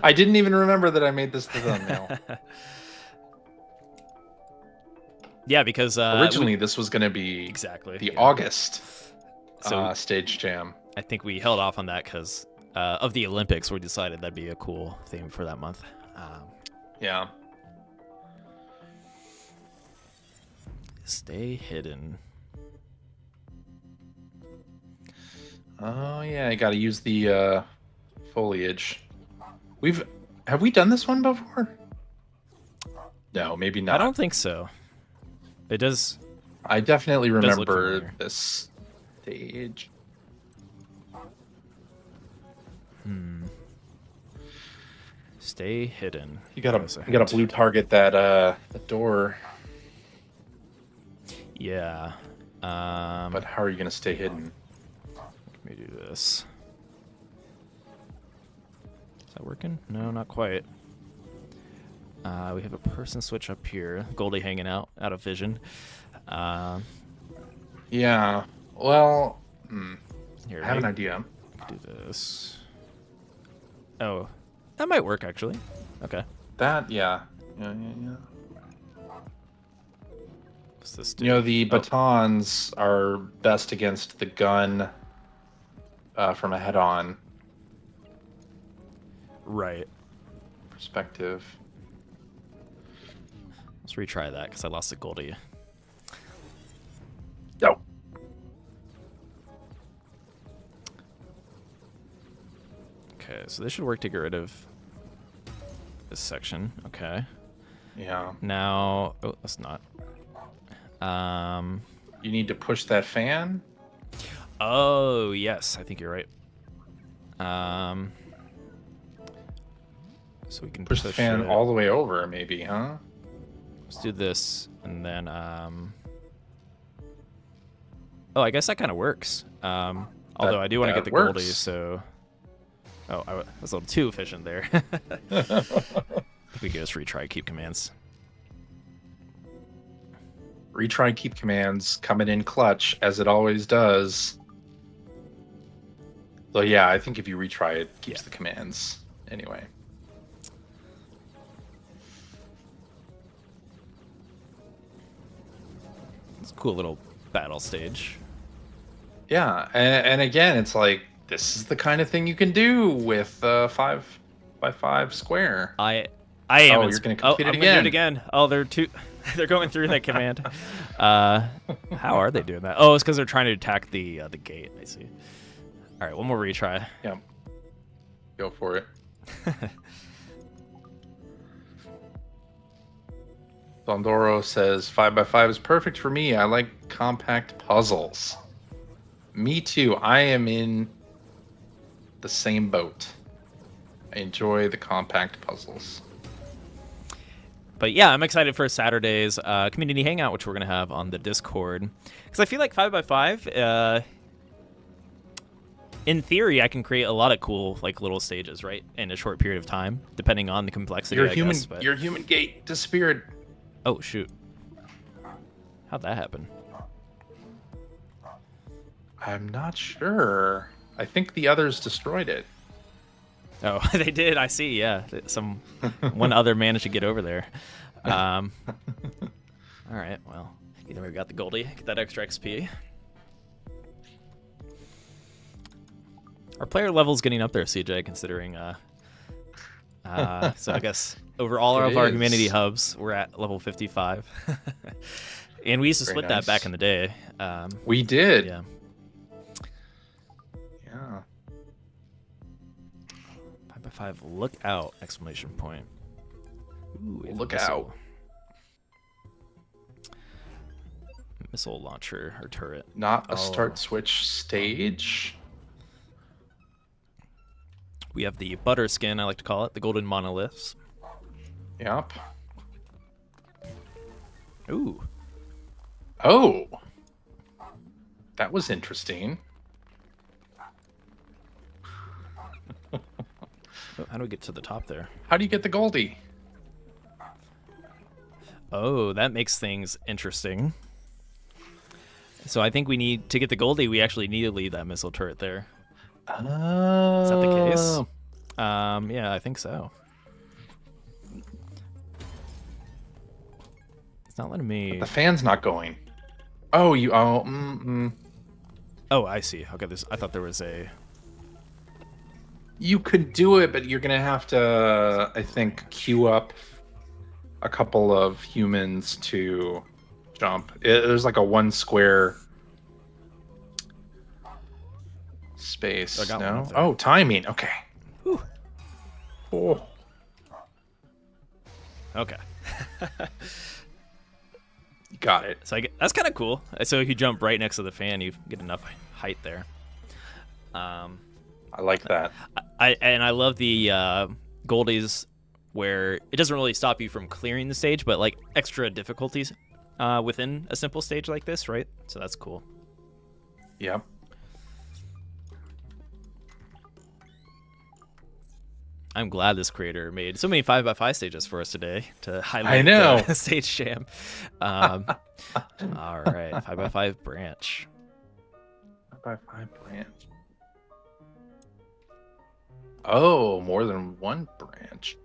Speaker 2: I didn't even remember that I made this the thumbnail.
Speaker 1: Yeah, because
Speaker 2: originally this was going to be the August stage jam.
Speaker 1: I think we held off on that because of the Olympics. We decided that'd be a cool theme for that month.
Speaker 2: Yeah.
Speaker 1: Stay hidden.
Speaker 2: Oh yeah, I got to use the foliage. Have we done this one before? No, maybe not.
Speaker 1: I don't think so. It does.
Speaker 2: I definitely remember this stage.
Speaker 1: Stay hidden.
Speaker 2: You gotta blue target that the door.
Speaker 1: Yeah.
Speaker 2: But how are you gonna stay hidden?
Speaker 1: Let me do this. Is that working? No, not quite. We have a person switch up here. Goldie hanging out of vision.
Speaker 2: Yeah. Well,
Speaker 1: here,
Speaker 2: I have an idea.
Speaker 1: Do this. Oh, that might work actually. Okay.
Speaker 2: Yeah.
Speaker 1: What's this do?
Speaker 2: You know, the batons are best against the gun from a head-on perspective.
Speaker 1: Let's retry that because I lost the Goldie.
Speaker 2: No.
Speaker 1: Okay, so this should work to get rid of this section. Okay.
Speaker 2: Yeah.
Speaker 1: Now, oh, that's not.
Speaker 2: You need to push that fan.
Speaker 1: Oh yes, I think you're right. So we can
Speaker 2: push the fan all the way over, maybe, huh?
Speaker 1: Let's do this, and then oh, I guess that kind of works. Although I do want to get the Goldie, so oh, I was a little too efficient there. We can just retry keep commands.
Speaker 2: Retry keep commands coming in clutch as it always does. So yeah, I think if you retry it, keeps the commands anyway.
Speaker 1: It's a cool little battle stage.
Speaker 2: Yeah, and again, it's like this is the kind of thing you can do with 5x5 square.
Speaker 1: I am.
Speaker 2: Oh, you're going to complete it again.
Speaker 1: Do it again. Oh, they're going through that command. How are they doing that? Oh, it's because they're trying to attack the gate. I see. All right, one more retry.
Speaker 2: Yeah. Go for it. Dondoro says 5x5 is perfect for me. I like compact puzzles. Me too. I am in the same boat. I enjoy the compact puzzles.
Speaker 1: But yeah, I'm excited for Saturday's community hangout, which we're going to have on the Discord. Because I feel like 5x5, in theory, I can create a lot of cool like little stages, right? In a short period of time, depending on the complexity,
Speaker 2: Your human gate disappeared.
Speaker 1: Oh, shoot. How'd that happen?
Speaker 2: I'm not sure. I think the others destroyed it.
Speaker 1: Oh, they did. I see. Yeah, one other managed to get over there. All right. Well, either we got the Goldie, get that extra XP. Our player level's getting up there, CJ. Considering, so I guess over all of our community hubs, we're at level 55, and we used to split that back in the day.
Speaker 2: We did.
Speaker 1: Yeah. 5x5 look out! Exclamation point. Ooh,
Speaker 2: Look
Speaker 1: missile.
Speaker 2: out.
Speaker 1: Missile launcher or turret.
Speaker 2: Not a start switch stage.
Speaker 1: We have the butter skin, I like to call it, the golden monoliths.
Speaker 2: Yep.
Speaker 1: Ooh.
Speaker 2: Oh. That was interesting.
Speaker 1: How do we get to the top there?
Speaker 2: How do you get the Goldie?
Speaker 1: Oh, that makes things interesting. So I think we need to get the Goldie. We actually need to leave that missile turret there.
Speaker 2: Oh.
Speaker 1: Is that the case? Yeah, I think so. It's not letting me.
Speaker 2: But the fan's not going. Oh, you. Oh.
Speaker 1: Oh, I see. Okay, I thought there was a.
Speaker 2: You could do it, but you're gonna have to, I think, queue up a couple of humans to jump. There's like a 1 square space.
Speaker 1: I got one
Speaker 2: No.
Speaker 1: up there.
Speaker 2: Oh, timing. Okay.
Speaker 1: Whew.
Speaker 2: Oh.
Speaker 1: Okay.
Speaker 2: Got it.
Speaker 1: So that's kind of cool. So if you jump right next to the fan, you get enough height there.
Speaker 2: I like that.
Speaker 1: I love the Goldies where it doesn't really stop you from clearing the stage, but like extra difficulties within a simple stage like this, right? So that's cool.
Speaker 2: Yep.
Speaker 1: I'm glad this creator made so many 5x5 stages for us today to highlight
Speaker 2: I know.
Speaker 1: the stage jam. All right, 5x5 branch.
Speaker 2: 5x5 branch. Oh, more than one branch.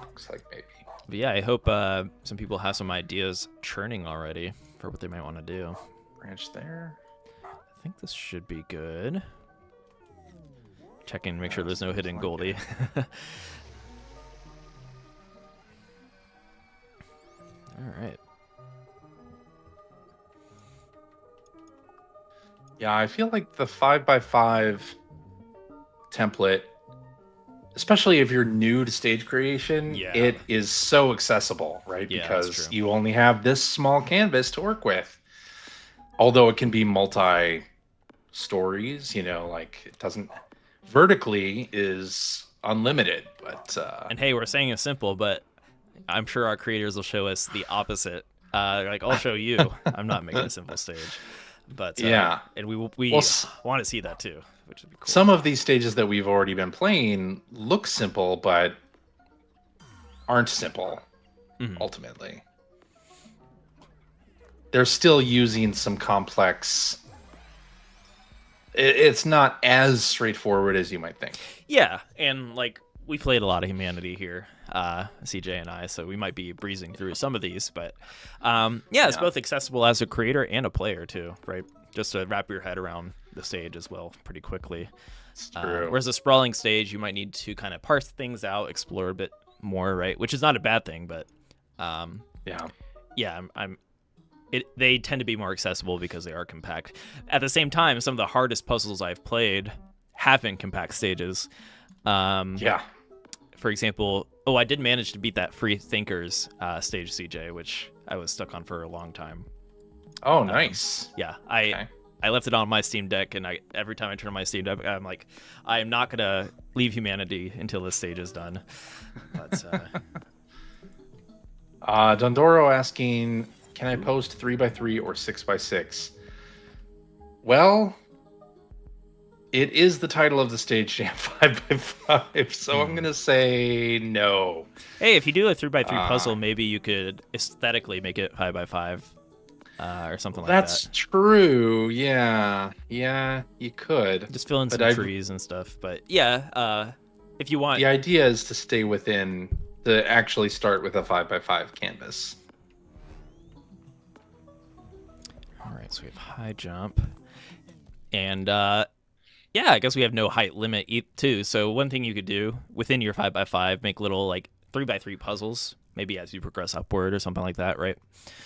Speaker 2: Looks like maybe.
Speaker 1: But yeah, I hope some people have some ideas churning already for what they might want to do.
Speaker 2: Branch there.
Speaker 1: I think this should be good. Checking, make sure there's no hidden Goldie. All right.
Speaker 2: Yeah, I feel like the 5x5 template, especially if you're new to stage creation,
Speaker 1: Yeah.
Speaker 2: it is so accessible, right?
Speaker 1: Yeah, that's
Speaker 2: because
Speaker 1: true.
Speaker 2: you only have this small canvas to work with. Although it can be multi stories, like it doesn't vertically is unlimited, but
Speaker 1: And hey, we're saying it's simple, but I'm sure our creators will show us the opposite. Like I'll show you. I'm not making a simple stage, but
Speaker 2: yeah.
Speaker 1: and we want to see that too, which would be cool.
Speaker 2: Some of these stages that we've already been playing look simple, but aren't simple. Ultimately, they're still using some complex. It's not as straightforward as you might think.
Speaker 1: Yeah, and like we played a lot of Humanity here, CJ and I, so we might be breezing through some of these, but it's both accessible as a creator and a player too, right? Just to wrap your head around the stage as well pretty quickly.
Speaker 2: It's true.
Speaker 1: Whereas a sprawling stage, you might need to kind of parse things out, explore a bit more, right? Which is not a bad thing, but they tend to be more accessible because they are compact. At the same time, some of the hardest puzzles I've played have been compact stages. For example, I did manage to beat that Free Thinkers stage, CJ, which I was stuck on for a long time.
Speaker 2: Oh, nice.
Speaker 1: I left it on my Steam Deck, and every time I turn on my Steam Deck, I'm like, I am not gonna leave humanity until this stage is done. But
Speaker 2: Dondoro asking, can I post 3x3 or 6x6? Well, it is the title of the stage jam, 5x5, so I'm gonna say no.
Speaker 1: Hey, if you do a 3x3 puzzle, maybe you could aesthetically make it 5x5 or something like that.
Speaker 2: That's true. Yeah, you could.
Speaker 1: Just fill in some trees and stuff. But yeah, if you want.
Speaker 2: The idea is to stay within, to actually start with a 5x5 canvas.
Speaker 1: All right, so we have high jump. And I guess we have no height limit too. So one thing you could do within your 5x5, make little like 3x3 puzzles, maybe as you progress upward or something like that, right?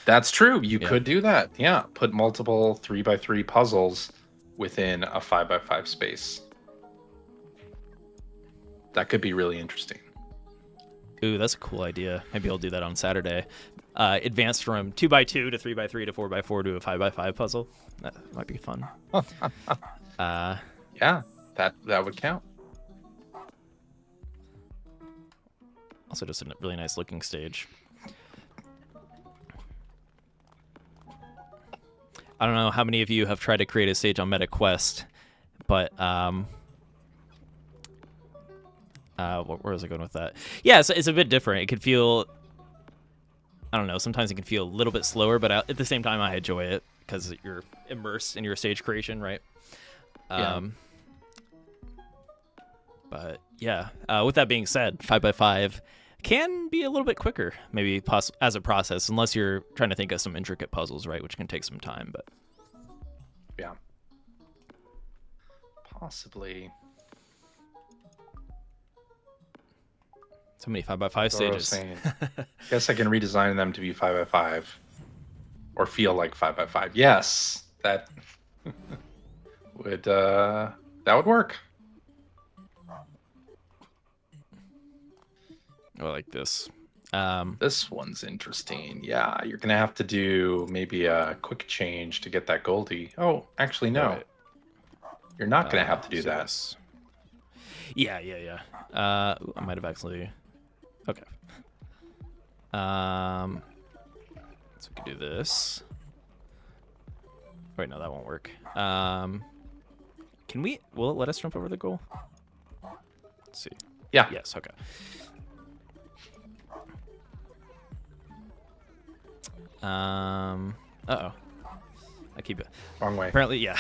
Speaker 2: That's true. You could do that. Yeah, put multiple 3x3 puzzles within a 5x5 space. That could be really interesting.
Speaker 1: Ooh, that's a cool idea. Maybe I'll do that on Saturday. Advance from 2x2 to 3x3 to 4x4 to a 5x5 puzzle. That might be fun.
Speaker 2: Yeah, that would count.
Speaker 1: Also, just a really nice looking stage. I don't know how many of you have tried to create a stage on MetaQuest, but where was I going with that? Yeah, it's a bit different. It could feel, I don't know, sometimes it can feel a little bit slower, but at the same time, I enjoy it because you're immersed in your stage creation, right?
Speaker 2: Yeah.
Speaker 1: But yeah, with that being said, 5x5 can be a little bit quicker, maybe as a process, unless you're trying to think of some intricate puzzles, right, which can take some time. But
Speaker 2: yeah, possibly.
Speaker 1: So many 5x5 stages.
Speaker 2: I guess I can redesign them to be 5x5 or feel like 5x5. Yes, that would work.
Speaker 1: I like this.
Speaker 2: This one's interesting. Yeah, you're gonna have to do maybe a quick change to get that Goldie. Oh, actually, no.
Speaker 1: Right.
Speaker 2: You're not gonna have to do that.
Speaker 1: This. Yeah. I might have actually. Okay. So we can do this. Wait, no, that won't work. Can we? Will it let us jump over the goal? Let's see.
Speaker 2: Yeah.
Speaker 1: Yes. Okay. Uh-oh. I keep it.
Speaker 2: Wrong way.
Speaker 1: Apparently, yeah.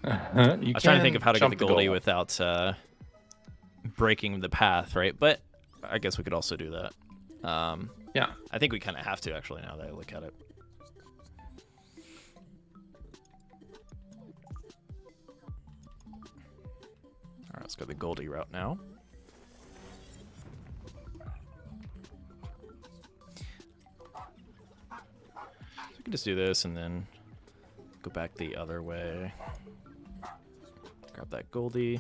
Speaker 1: I was trying to think of how to get the Goldie without breaking the path, right? But I guess we could also do that.
Speaker 2: Yeah.
Speaker 1: I think we kind of have to, actually, now that I look at it. All right, let's go the Goldie route now. We can just do this and then go back the other way. Grab that Goldie.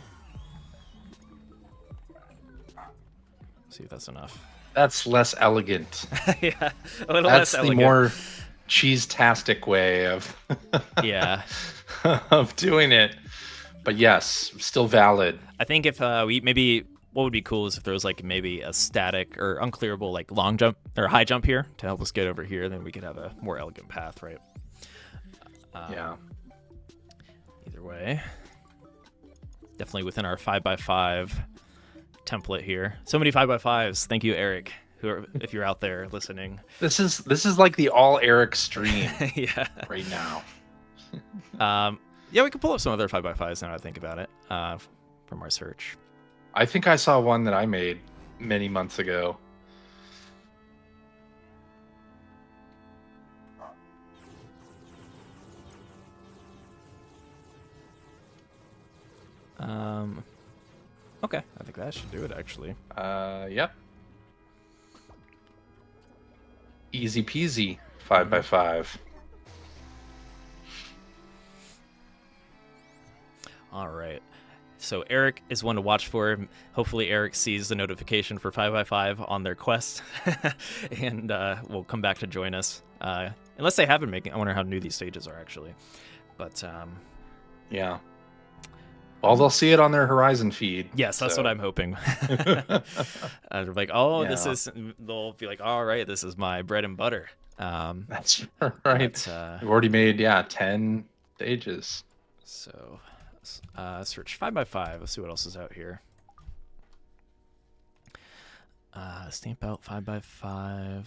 Speaker 1: See if that's enough.
Speaker 2: That's less elegant.
Speaker 1: Yeah, a little
Speaker 2: That's
Speaker 1: less
Speaker 2: the
Speaker 1: elegant.
Speaker 2: more cheese-tastic way of
Speaker 1: Yeah.
Speaker 2: of doing it. But yes, still valid.
Speaker 1: I think if we maybe what would be cool is if there was like maybe a static or unclearable like long jump or high jump here to help us get over here, then we could have a more elegant path, right?
Speaker 2: Yeah.
Speaker 1: Either way, definitely within our 5x5 template here. So many 5x5s. Thank you, Eric. If you're out there listening.
Speaker 2: This is like the all Eric stream.
Speaker 1: Yeah.
Speaker 2: Right now.
Speaker 1: Yeah, we could pull up some other 5x5s now that I think about it from our search.
Speaker 2: I think I saw one that I made many months ago.
Speaker 1: Okay, I think that should do it actually.
Speaker 2: Yep. Easy peasy 5x5.
Speaker 1: All right. So Eric is one to watch for. Hopefully Eric sees the notification for 5x5 on their quest and will come back to join us. Unless they have been making, I wonder how new these stages are actually. But
Speaker 2: yeah. Well, they'll see it on their Horizon feed.
Speaker 1: Yes, that's what I'm hoping. They're like, oh, yeah. This is, they'll be like, all right, this is my bread and butter.
Speaker 2: That's right. We've already made, 10 stages.
Speaker 1: So search 5x5. Let's see what else is out here. Stamp out 5x5.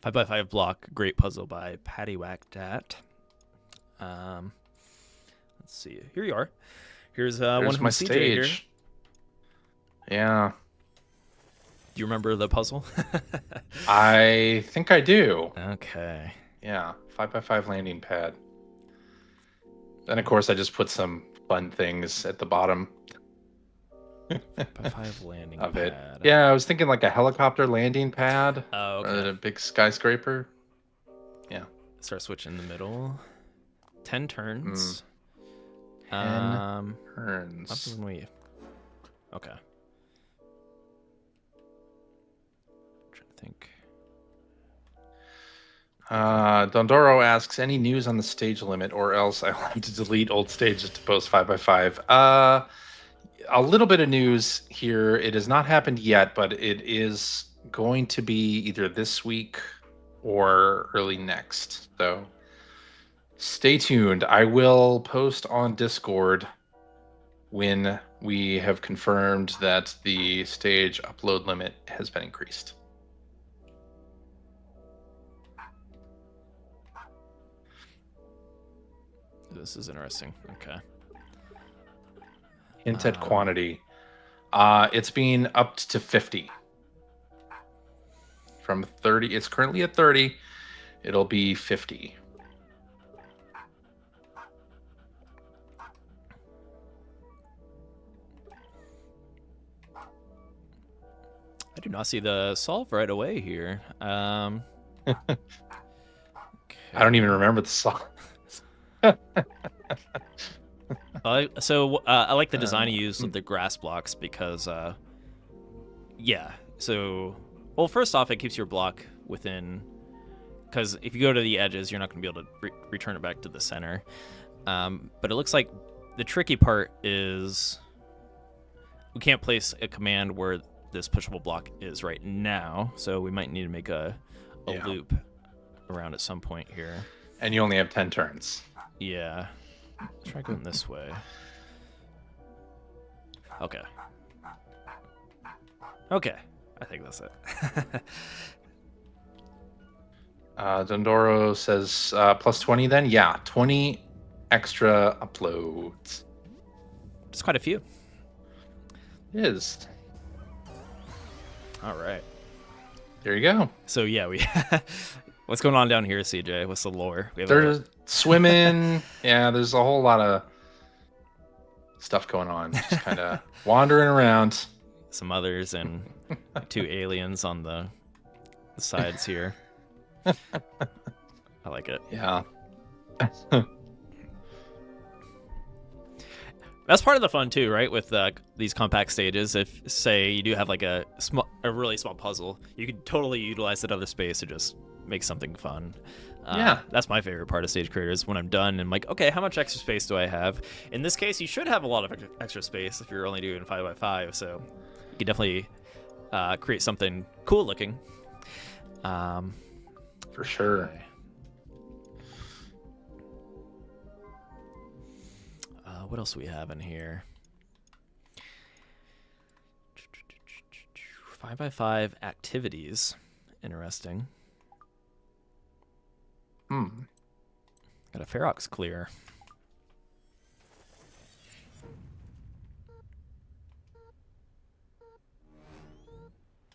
Speaker 1: 5x5 block. Great puzzle by Patty Whackdat. Let's see. Here you are. Here's one from
Speaker 2: my
Speaker 1: CJ
Speaker 2: stage.
Speaker 1: here.
Speaker 2: Yeah.
Speaker 1: Do you remember the puzzle?
Speaker 2: I think I do.
Speaker 1: Okay.
Speaker 2: Yeah. 5x5 landing pad. Then, of course, I just put some fun things at the bottom
Speaker 1: 5x5 landing
Speaker 2: of
Speaker 1: pad.
Speaker 2: it. Yeah, I was thinking like a helicopter landing pad.
Speaker 1: Oh, okay.
Speaker 2: Or a big skyscraper. Yeah.
Speaker 1: Start switching in the middle. 10 turns.
Speaker 2: Turns.
Speaker 1: Up when we... Okay. Trying to think.
Speaker 2: Dondoro asks, any news on the stage limit, or else I'll have to delete old stages to post 5x5. A little bit of news here. It has not happened yet, but it is going to be either this week or early next. So stay tuned. I will post on Discord when we have confirmed that the stage upload limit has been increased.
Speaker 1: This is interesting. Okay.
Speaker 2: Hint at quantity. It's being upped to 50. From 30. It's currently at 30. It'll be 50.
Speaker 1: I do not see the solve right away here. Okay.
Speaker 2: I don't even remember the song.
Speaker 1: So I like the design you use with the grass blocks because, yeah. So, well, first off, it keeps your block within, because if you go to the edges, you're not going to be able to return it back to the center. But it looks like the tricky part is we can't place a command where this pushable block is right now, so we might need to make a loop around at some point here.
Speaker 2: And you only have 10 turns.
Speaker 1: Yeah. Let's try going this way. Okay. Okay. I think that's it.
Speaker 2: Dondoro says plus 20 then? Yeah, 20 extra uploads.
Speaker 1: It's quite a few.
Speaker 2: It is.
Speaker 1: All right.
Speaker 2: There you go.
Speaker 1: So, yeah, we... What's going on down here, CJ? What's the lore?
Speaker 2: There's swimming. Yeah, there's a whole lot of stuff going on. Just kind of wandering around.
Speaker 1: Some others and 2 aliens on the sides here. I like it.
Speaker 2: Yeah.
Speaker 1: That's part of the fun too, right? With these compact stages, if say you do have like a really small puzzle, you could totally utilize that other space to just make something fun.
Speaker 2: Yeah,
Speaker 1: that's my favorite part of Stage Creators. When I'm done, and I'm like, okay, how much extra space do I have? In this case, you should have a lot of extra space if you're only doing 5x5. So you can definitely create something cool looking.
Speaker 2: For sure.
Speaker 1: Okay. What else do we have in here? 5x5 activities. Interesting. Got a Ferox clear.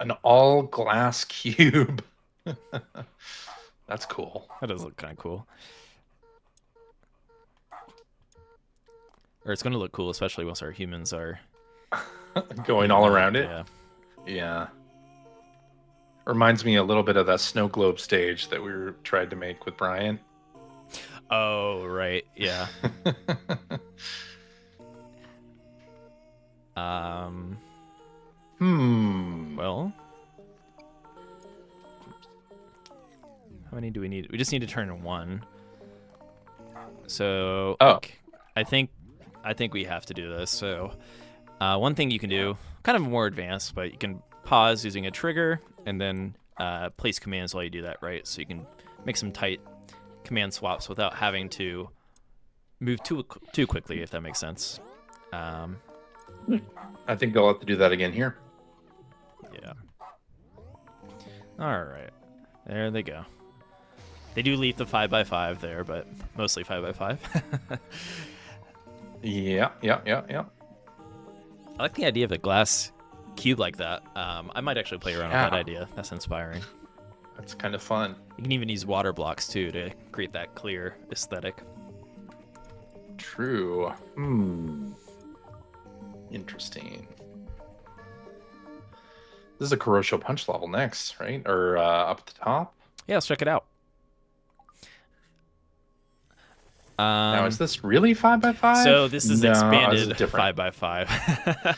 Speaker 2: An all glass cube. That's cool.
Speaker 1: That does look kind of cool. Or it's going to look cool, especially once our humans are
Speaker 2: going all around it.
Speaker 1: Yeah.
Speaker 2: Yeah. Reminds me a little bit of that snow globe stage that we tried to make with Brian.
Speaker 1: Oh, right. Yeah. Well, how many do we need? We just need to turn 1. So, I think we have to do this. So, one thing you can do, kind of more advanced, but you can pause using a trigger and then place commands while you do that, right? So you can make some tight command swaps without having to move too quickly, if that makes sense.
Speaker 2: I think I'll have to do that again here.
Speaker 1: Yeah. All right. There they go. They do leave the 5x5 there, but mostly 5x5.
Speaker 2: Yeah.
Speaker 1: I like the idea of a glass cube like that. I might actually play around with that idea. That's inspiring.
Speaker 2: That's kind of fun.
Speaker 1: You can even use water blocks too to create that clear aesthetic.
Speaker 2: True. Interesting. This is a Kuroshio Punch level next, right? Or up at the top?
Speaker 1: Yeah, let's check it out.
Speaker 2: Now, is this really 5x5?
Speaker 1: So this is
Speaker 2: No,
Speaker 1: expanded
Speaker 2: it's different.
Speaker 1: 5x5.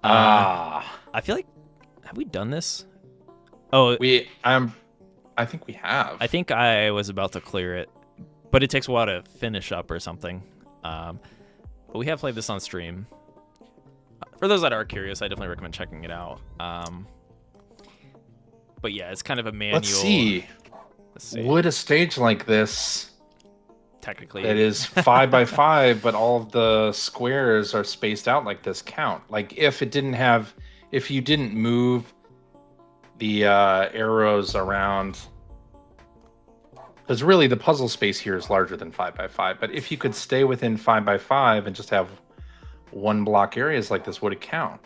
Speaker 1: I feel like, have we done this? Oh,
Speaker 2: I think we have.
Speaker 1: I think I was about to clear it, but it takes a while to finish up or something. But we have played this on stream. For those that are curious, I definitely recommend checking it out. But yeah, it's kind of a manual.
Speaker 2: Let's see. Would a stage like this,
Speaker 1: technically,
Speaker 2: that is 5x5, but all of the squares are spaced out like this, count? Like if you didn't move the arrows around, because really the puzzle space here is larger than 5x5. But if you could stay within 5x5 and just have one block areas like this, would it count?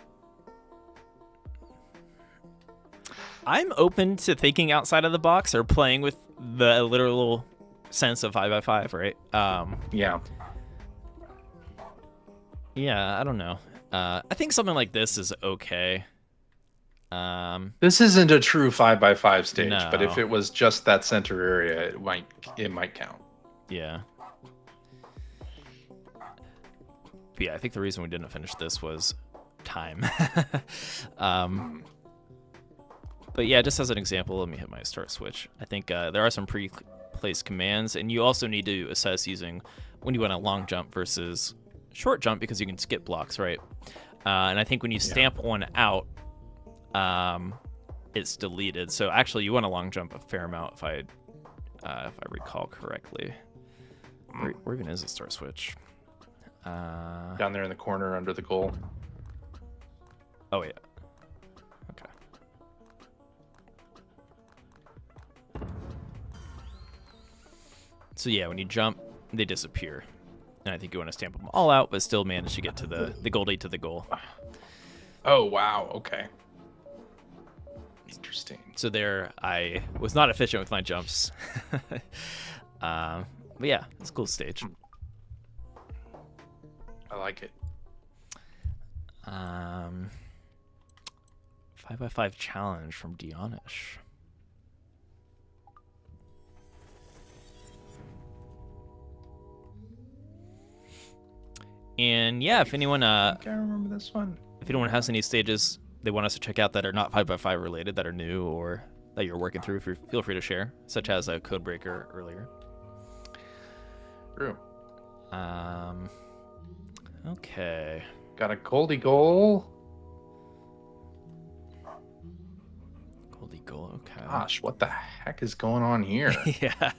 Speaker 1: I'm open to thinking outside of the box or playing with the literal sense of 5x5, right?
Speaker 2: Yeah.
Speaker 1: Yeah, I don't know. I think something like this is okay.
Speaker 2: This isn't a true 5x5 stage,
Speaker 1: No.
Speaker 2: but if it was just that center area, it might count.
Speaker 1: Yeah. But yeah, I think the reason we didn't finish this was time. But yeah, just as an example, let me hit my start switch. I think there are some pre-placed commands, and you also need to assess using when you want a long jump versus short jump, because you can skip blocks, right? And I think when you stamp one out, it's deleted. So actually, you want a long jump a fair amount, if I recall correctly. Where even is the start switch?
Speaker 2: Down there in the corner under the goal.
Speaker 1: Oh yeah. Okay. So yeah, when you jump, they disappear. And I think you want to stamp them all out, but still manage to get to the goalie to the goal.
Speaker 2: Oh, wow. Okay. Interesting.
Speaker 1: So there, I was not efficient with my jumps. But yeah, it's a cool stage.
Speaker 2: I like it.
Speaker 1: 5x5 challenge from Dionish. And yeah, if anyone
Speaker 2: I think I remember this one.
Speaker 1: If anyone has any stages they want us to check out that are not 5x5 related, that are new or that you're working through, feel free to share, such as a Codebreaker earlier.
Speaker 2: True.
Speaker 1: Okay.
Speaker 2: Got a Goldie goal.
Speaker 1: Goldie goal, okay.
Speaker 2: Gosh, what the heck is going on here?
Speaker 1: Yeah.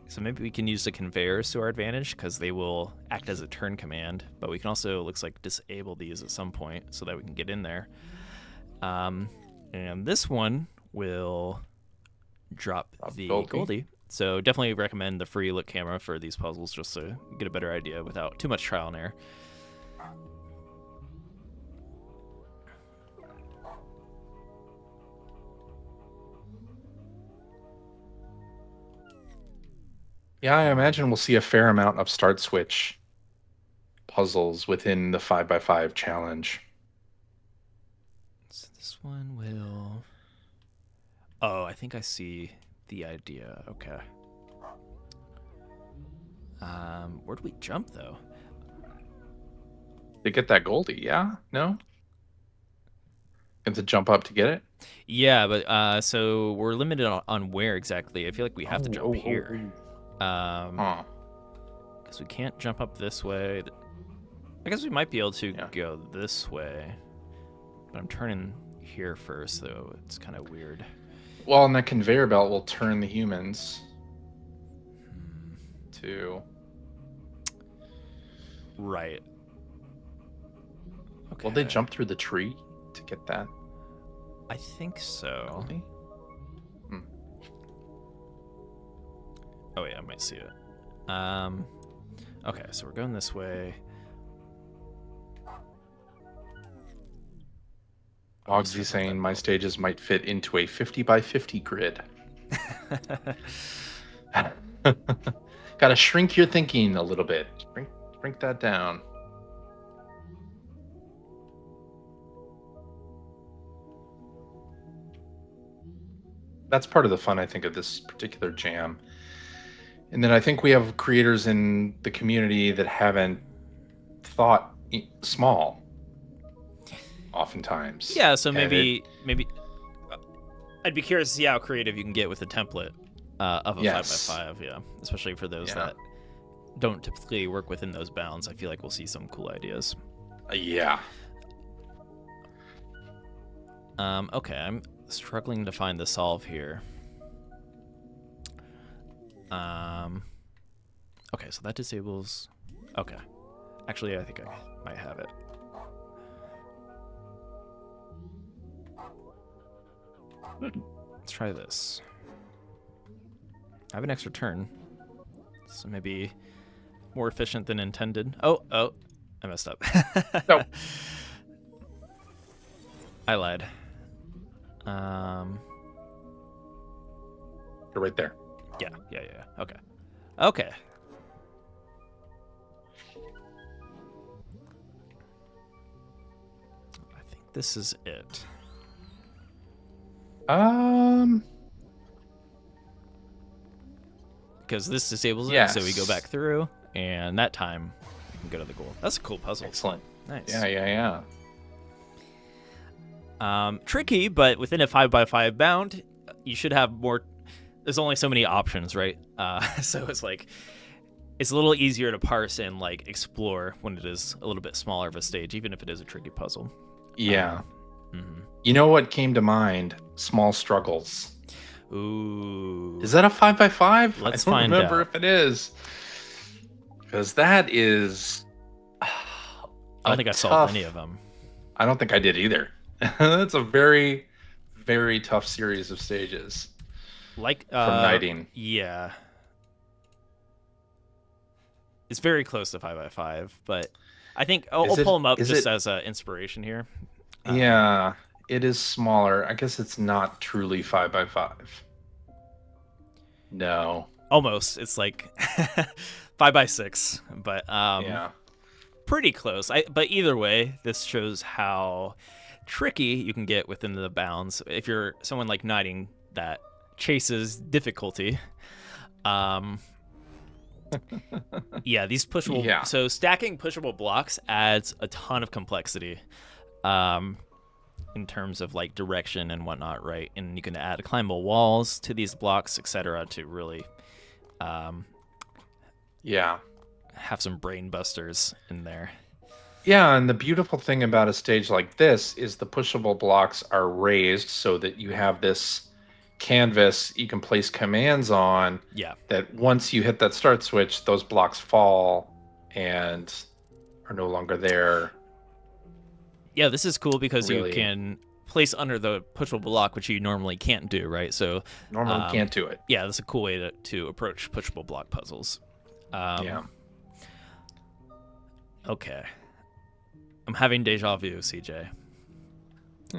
Speaker 1: So maybe we can use the conveyors to our advantage, because they will act as a turn command, but we can also, looks like, disable these at some point so that we can get in there. And this one will drop the Goldie. So definitely recommend the free look camera for these puzzles, just to get a better idea without too much trial and error.
Speaker 2: Yeah, I imagine we'll see a fair amount of start switch puzzles within the 5x5 challenge.
Speaker 1: So this one will... Oh, I think I see the idea. Okay. Where do we jump, though?
Speaker 2: To get that Goldie, yeah? No? You have to jump up to get it?
Speaker 1: Yeah, but so we're limited on where exactly. I feel like we have to jump here. Because we can't jump up this way. I guess we might be able to go this way, but I'm turning here first, so it's kind of weird.
Speaker 2: Well, and that conveyor belt will turn the humans to...
Speaker 1: Right. Okay.
Speaker 2: Will they jump through the tree to get that?
Speaker 1: I think so.
Speaker 2: Goldie?
Speaker 1: Oh yeah, I might see it. Okay, so we're going this way.
Speaker 2: Ogsy's saying my stages might fit into a 50x50 grid. Gotta shrink your thinking a little bit. Shrink that down. That's part of the fun, I think, of this particular jam, And then I think we have creators in the community that haven't thought small oftentimes.
Speaker 1: Yeah, so maybe I'd be curious to see how creative you can get with a template of a 5x5, yeah. Especially for those that don't typically work within those bounds. I feel like we'll see some cool ideas.
Speaker 2: Yeah.
Speaker 1: Okay, I'm struggling to find the solve here. Okay, so that disables... Okay. Actually, I think I might have it. Let's try this. I have an extra turn, so maybe more efficient than intended. Oh, I messed up.
Speaker 2: No.
Speaker 1: I lied.
Speaker 2: You're right there.
Speaker 1: Yeah. Okay. I think this is it. Because this disables it, so we go back through, and that time we can go to the goal. That's a cool puzzle.
Speaker 2: Excellent.
Speaker 1: Nice.
Speaker 2: Yeah.
Speaker 1: Tricky, but within a 5x5 bound, you should have more. There's only so many options, right? So it's like it's a little easier to parse and like explore when it is a little bit smaller of a stage, even if it is a tricky puzzle.
Speaker 2: Yeah. You know what came to mind? Small Struggles.
Speaker 1: Ooh.
Speaker 2: Is that a 5x5?
Speaker 1: Let's
Speaker 2: I don't
Speaker 1: find
Speaker 2: remember
Speaker 1: out.
Speaker 2: if it is. Because that is.
Speaker 1: I don't think I solved any of them.
Speaker 2: I don't think I did either. That's a very, very tough series of stages.
Speaker 1: Like
Speaker 2: from Knighting.
Speaker 1: Yeah. It's very close to 5x5, but I think I'll pull them up just as an inspiration here.
Speaker 2: Yeah, it is smaller. I guess it's not truly 5x5. No.
Speaker 1: Almost. It's like 5x6, but
Speaker 2: yeah,
Speaker 1: pretty close. But either way, this shows how tricky you can get within the bounds. If you're someone like Knighting that chases difficulty, yeah, these pushable.
Speaker 2: Yeah.
Speaker 1: So stacking pushable blocks adds a ton of complexity, in terms of like direction and whatnot, right? And you can add climbable walls to these blocks, etc., to really,
Speaker 2: yeah,
Speaker 1: have some brain busters in there.
Speaker 2: Yeah, and the beautiful thing about a stage like this is the pushable blocks are raised so that you have this canvas you can place commands on.
Speaker 1: Yeah.
Speaker 2: That once you hit that start switch, those blocks fall and are no longer there.
Speaker 1: Yeah, this is cool because
Speaker 2: Really.
Speaker 1: you can place under the pushable block, which you normally can't do, right? So
Speaker 2: Normally can't do it.
Speaker 1: yeah, that's a cool way to approach pushable block puzzles.
Speaker 2: Yeah.
Speaker 1: Okay. I'm having deja vu, CJ.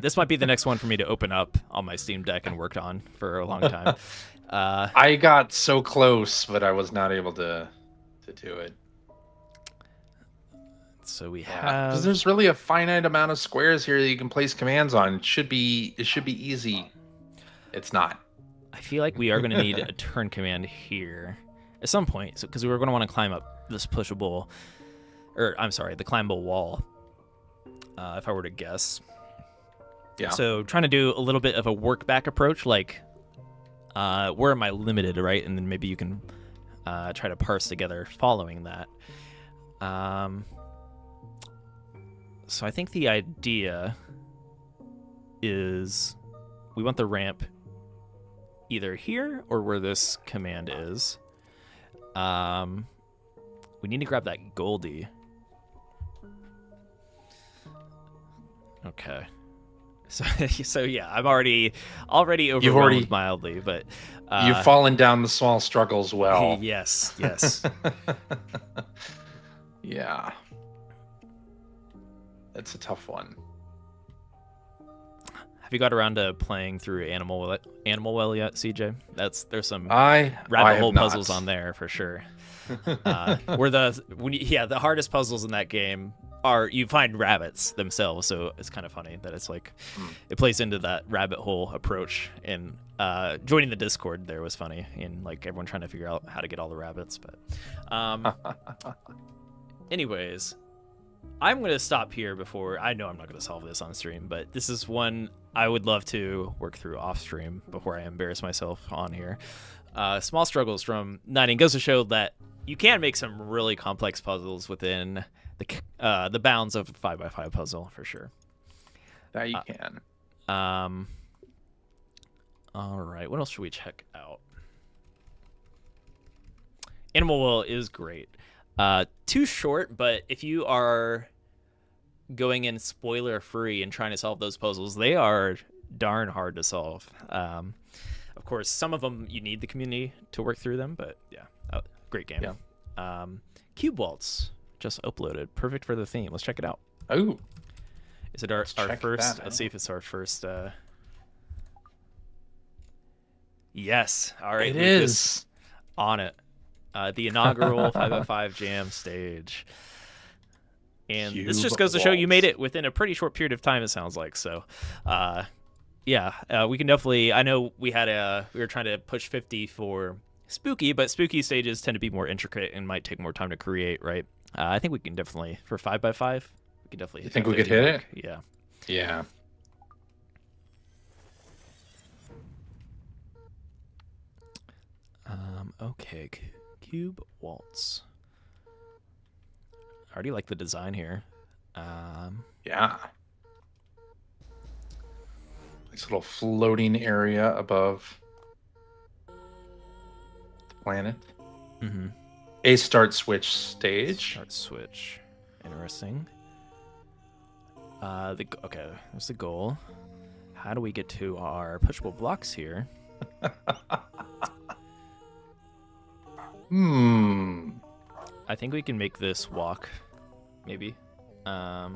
Speaker 1: This might be the next one for me to open up on my Steam Deck and worked on for a long time.
Speaker 2: I got so close, but I was not able to do it.
Speaker 1: So we
Speaker 2: Because
Speaker 1: have...
Speaker 2: there's really a finite amount of squares here that you can place commands on. It should be easy. It's not.
Speaker 1: I feel like we are going to need a turn command here at some point, because we're going to want to climb up this pushable, or I'm sorry, the climbable wall, if I were to guess.
Speaker 2: Yeah.
Speaker 1: So trying to do a little bit of a work back approach, like where am I limited, right? And then maybe you can try to parse together following that. So I think the idea is we want the ramp either here or where this command is. We need to grab that Goldie. Okay. So yeah, I'm already overwhelmed mildly, but
Speaker 2: you've fallen down the small struggles well.
Speaker 1: Yes.
Speaker 2: Yeah. That's a tough one.
Speaker 1: Have you got around to playing through Animal Well yet, CJ? There's some
Speaker 2: I
Speaker 1: rabbit
Speaker 2: have
Speaker 1: hole
Speaker 2: not.
Speaker 1: puzzles on there for sure. The hardest puzzles in that game you find rabbits themselves, so it's kind of funny that it's like
Speaker 2: Hmm.
Speaker 1: it plays into that rabbit hole approach. And joining the Discord there was funny, and like everyone trying to figure out how to get all the rabbits. But anyways, I'm gonna stop here before I know I'm not gonna solve this on stream, but this is one I would love to work through off stream before I embarrass myself on here. Small struggles from Nighting goes to show that you can make some really complex puzzles within the bounds of a 5x5 puzzle for sure.
Speaker 2: That you can.
Speaker 1: All right, what else should we check out? Animal Will is great. Too short, but if you are going in spoiler free and trying to solve those puzzles, they are darn hard to solve. Of course, some of them you need the community to work through them, but yeah, great game.
Speaker 2: Yeah.
Speaker 1: Cube Waltz just uploaded, perfect for the theme. Let's check it out.
Speaker 2: Oh,
Speaker 1: is it our
Speaker 2: check
Speaker 1: first?
Speaker 2: that
Speaker 1: Let's
Speaker 2: out.
Speaker 1: see if it's our first. Yes, all right.
Speaker 2: it
Speaker 1: Lucas,
Speaker 2: is.
Speaker 1: on it. The inaugural 505 Jam stage. And this just
Speaker 2: Cube
Speaker 1: goes to show you
Speaker 2: Waltz.
Speaker 1: made it within a pretty short period of time, it sounds like. So, we can definitely. I know we were trying to push 50 for Spooky, but Spooky stages tend to be more intricate and might take more time to create, right? I think we can definitely, for 5x5, we can definitely hit
Speaker 2: You think
Speaker 1: that
Speaker 2: we could
Speaker 1: 50
Speaker 2: hit
Speaker 1: mark.
Speaker 2: it?
Speaker 1: Yeah.
Speaker 2: Yeah.
Speaker 1: Okay, Cube Waltz. I already like the design here.
Speaker 2: Yeah. Nice little floating area above the planet.
Speaker 1: Mm-hmm.
Speaker 2: A start switch stage.
Speaker 1: Start switch. Interesting. Okay, there's the goal. How do we get to our pushable blocks here? I think we can make this walk, maybe. Here,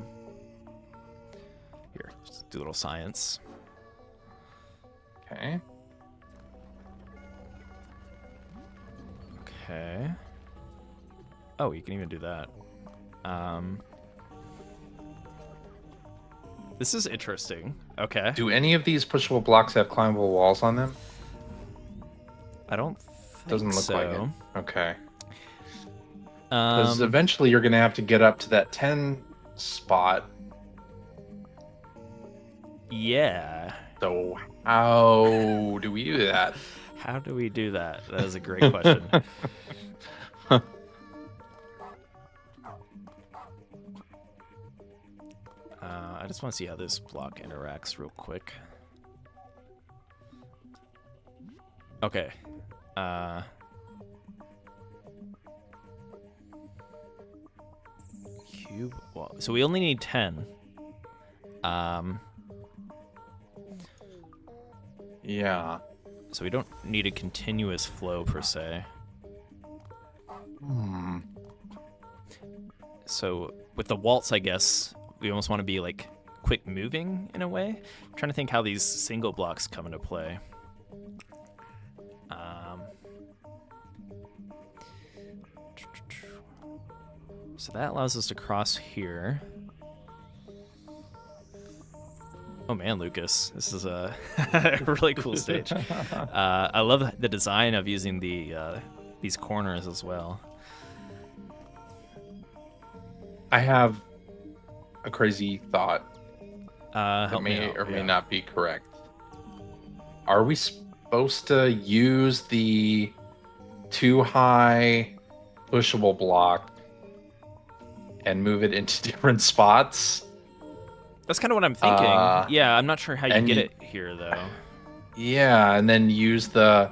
Speaker 1: just do a little science.
Speaker 2: Okay.
Speaker 1: Okay. Oh, you can even do that. This is interesting. Okay.
Speaker 2: Do any of these pushable blocks have climbable walls on them?
Speaker 1: I don't think
Speaker 2: Doesn't look
Speaker 1: so.
Speaker 2: like it. Okay. Because eventually you're going to have to get up to that 10 spot.
Speaker 1: Yeah.
Speaker 2: So how do we do that?
Speaker 1: How do we do that? That is a great question. I just want to see how this block interacts real quick. Okay. Cube wall. So we only need 10.
Speaker 2: Yeah.
Speaker 1: So we don't need a continuous flow per se. So with the waltz, I guess we almost want to be like quick moving in a way. I'm trying to think how these single blocks come into play. So that allows us to cross here. Oh man, Lucas, this is a really cool stage. I love the design of using these corners as well.
Speaker 2: I have a crazy thought that
Speaker 1: Help me
Speaker 2: may
Speaker 1: out,
Speaker 2: or may
Speaker 1: yeah.
Speaker 2: not be correct. Are we supposed to use the too high pushable block and move it into different spots?
Speaker 1: That's kind of what I'm thinking. Yeah, I'm not sure how you
Speaker 2: and
Speaker 1: get
Speaker 2: you-
Speaker 1: it here though.
Speaker 2: Yeah, and then use the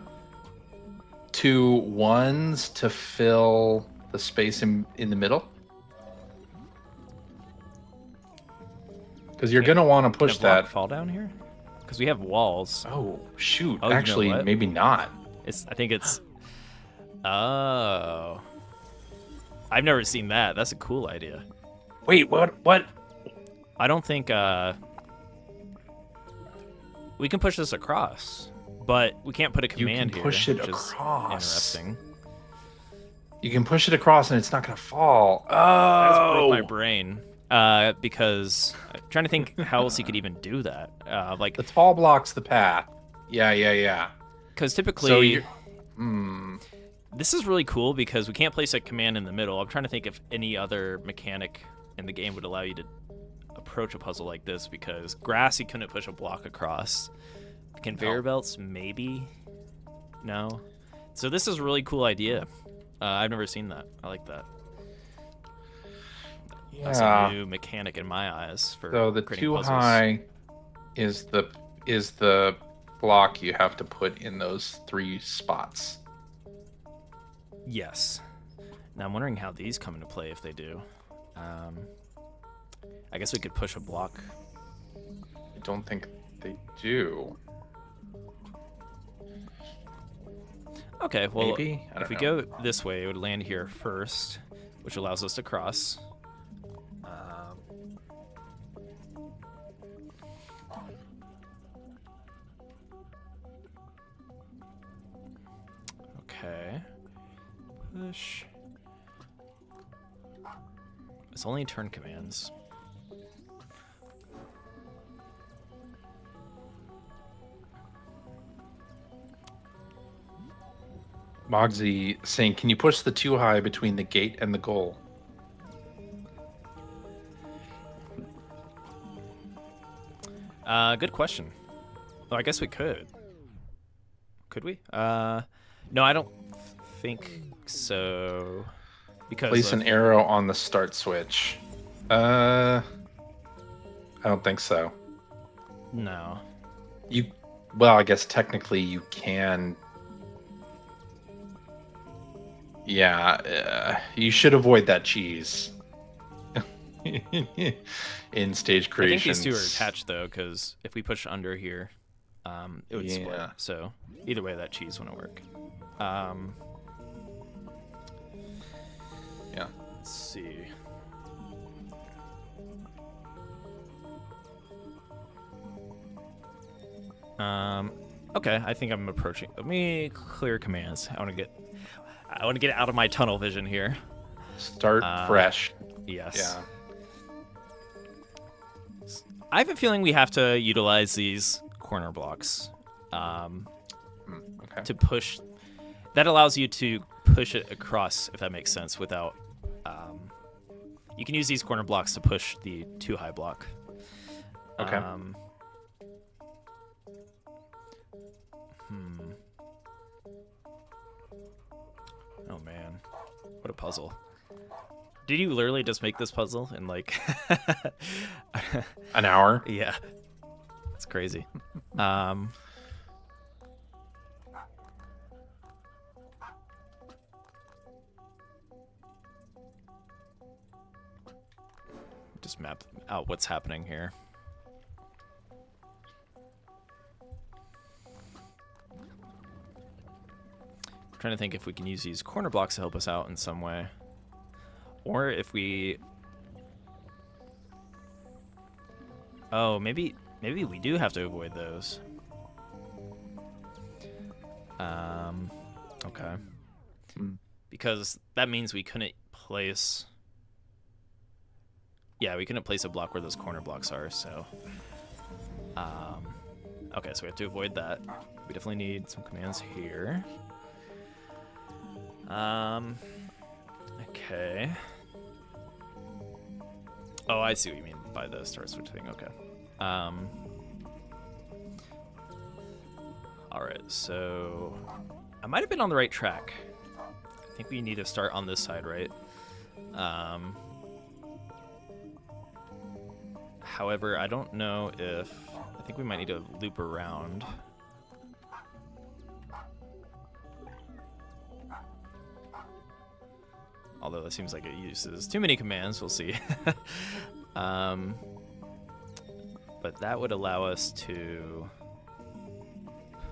Speaker 2: 2 ones to fill the space in the middle. Because you're
Speaker 1: Can-
Speaker 2: going to want to
Speaker 1: Can
Speaker 2: push
Speaker 1: a block
Speaker 2: that.
Speaker 1: fall down here? Because we have walls.
Speaker 2: Oh, shoot.
Speaker 1: Oh, you know
Speaker 2: Actually,
Speaker 1: what?
Speaker 2: maybe not.
Speaker 1: I think it's. Oh. I've never seen that. That's a cool idea.
Speaker 2: Wait, what?
Speaker 1: I don't think we can push this across, but we can't put a
Speaker 2: You
Speaker 1: command
Speaker 2: can push
Speaker 1: here,
Speaker 2: it
Speaker 1: which is
Speaker 2: across.
Speaker 1: interesting.
Speaker 2: You can push it across and it's not going to fall.
Speaker 1: That's broke
Speaker 2: Oh,
Speaker 1: my brain. because I'm trying to think how else you could even do that. Like
Speaker 2: The tall block's the path. Yeah.
Speaker 1: because typically.
Speaker 2: So you.
Speaker 1: This is really cool because we can't place a command in the middle. I'm trying to think if any other mechanic in the game would allow you to approach a puzzle like this, because grass you couldn't push a block across. Conveyor belts, maybe? No. So this is a really cool idea. I've never seen that. I like that.
Speaker 2: Yeah.
Speaker 1: That's a new mechanic in my eyes for
Speaker 2: So the
Speaker 1: creating
Speaker 2: too
Speaker 1: puzzles.
Speaker 2: high is the block you have to put in those 3 spots.
Speaker 1: Yes. Now I'm wondering how these come into play if they do. I guess we could push a block.
Speaker 2: I don't think they do.
Speaker 1: Okay, well,
Speaker 2: Maybe? I
Speaker 1: if we
Speaker 2: don't know.
Speaker 1: go this way, it would land here first, which allows us to cross. Okay. Push. It's only turn commands.
Speaker 2: Mogsy saying, can you push the too high between the gate and the goal?
Speaker 1: Good question. Oh, I guess we could. Could we? No, I don't think so. Because
Speaker 2: Place an arrow on the start switch. I don't think so.
Speaker 1: No.
Speaker 2: Well, I guess technically you can. Yeah, you should avoid that cheese in stage creation.
Speaker 1: I think these two are attached though, because if we push under here, it would split.
Speaker 2: Yeah.
Speaker 1: So either way, that cheese wouldn't work.
Speaker 2: Yeah.
Speaker 1: Let's see. Okay, I think I'm approaching. Let me clear commands. I want to get out of my tunnel vision here.
Speaker 2: Start fresh.
Speaker 1: Yes.
Speaker 2: Yeah.
Speaker 1: I have a feeling we have to utilize these corner blocks
Speaker 2: Okay.
Speaker 1: to push. That allows you to push it across, if that makes sense, without. You can use these corner blocks to push the too high block.
Speaker 2: Okay.
Speaker 1: Oh man, what a puzzle! Did you literally just make this puzzle in like
Speaker 2: An hour?
Speaker 1: Yeah, it's crazy. Just map out what's happening here. I'm trying to think if we can use these corner blocks to help us out in some way, or if we. Oh, maybe we do have to avoid those. Okay. Because that means we couldn't place. Yeah, we couldn't place a block where those corner blocks are, so. Okay, so we have to avoid that. We definitely need some commands here. Okay. Oh, I see what you mean by the start switch thing. Okay. All right, so I might have been on the right track. I think we need to start on this side, right? However, I don't know if... I think we might need to loop around. Although that seems like it uses too many commands, we'll see. But that would allow us to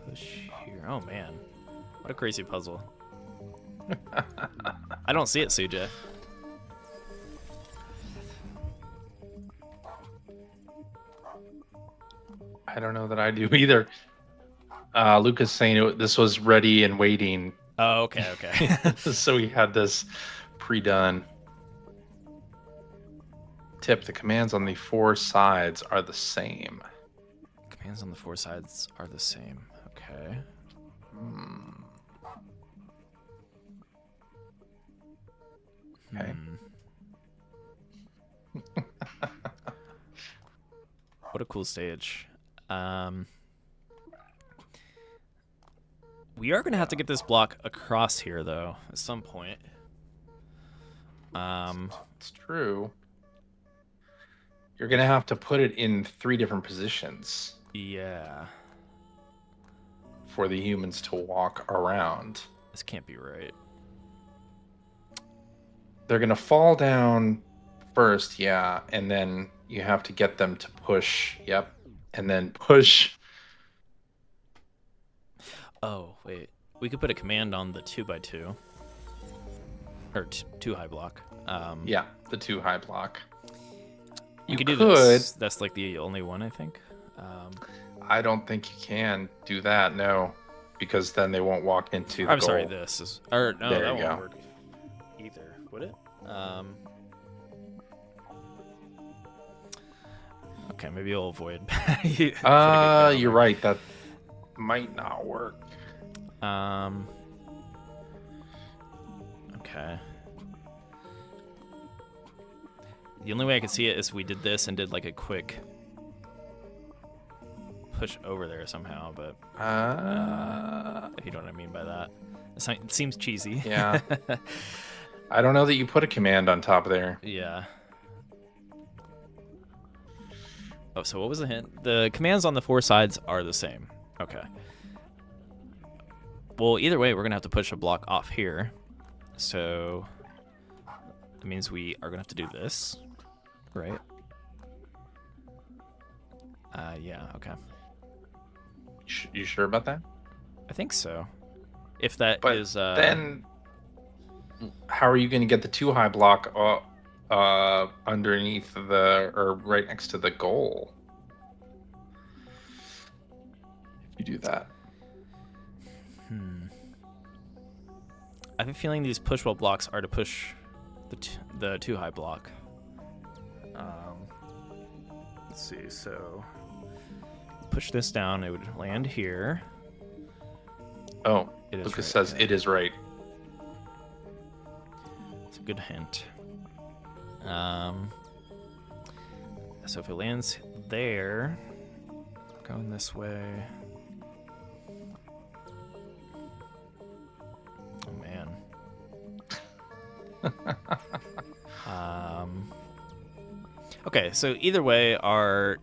Speaker 1: push here. Oh man, what a crazy puzzle. I don't see it, Suja.
Speaker 2: I don't know that I do either. Lucas saying this was ready and waiting.
Speaker 1: Oh, okay.
Speaker 2: So we had this pre-done. tip, the commands on the 4 sides are the same.
Speaker 1: Commands on the 4 sides are the same. Okay.
Speaker 2: Okay.
Speaker 1: What a cool stage. We are going to have to get this block across here, though, at some point.
Speaker 2: It's true. You're going to have to put it in 3 different positions.
Speaker 1: Yeah.
Speaker 2: For the humans to walk around.
Speaker 1: This can't be right.
Speaker 2: They're going to fall down first, yeah, and then you have to get them to push, yep, and then push.
Speaker 1: Oh, wait. We could put a command on the 2x2. Or 2 high block.
Speaker 2: Yeah, the 2 high block.
Speaker 1: You could do this. That's like the only one, I think.
Speaker 2: I don't think you can do that, no. Because then they won't walk into the
Speaker 1: I'm
Speaker 2: goal.
Speaker 1: sorry, this is... Or, no,
Speaker 2: there
Speaker 1: that
Speaker 2: you
Speaker 1: won't
Speaker 2: go.
Speaker 1: work either, would it? Okay, maybe I'll avoid...
Speaker 2: You're right. That might not work.
Speaker 1: Okay. The only way I could see it is if we did this and did like a quick push over there somehow, but if you know what I mean by that. It seems cheesy.
Speaker 2: Yeah. I don't know that you put a command on top of there.
Speaker 1: Yeah. Oh, so what was the hint? The commands on the 4 sides are the same. Okay. Well, either way, we're going to have to push a block off here. So that means we are going to have to do this, right? Yeah, okay.
Speaker 2: You sure about that?
Speaker 1: I think so. If that
Speaker 2: but
Speaker 1: is...
Speaker 2: then how are you going to get the 2 high block underneath or right next to the goal? If you do that.
Speaker 1: I have a feeling these push wall blocks are to push the 2 high block. Let's see, so push this down, it would land here.
Speaker 2: Oh,
Speaker 1: It is
Speaker 2: Lucas
Speaker 1: right,
Speaker 2: says
Speaker 1: yeah.
Speaker 2: it is right.
Speaker 1: It's a good hint. So if it lands there, going this way. Oh man. Okay, so either way, our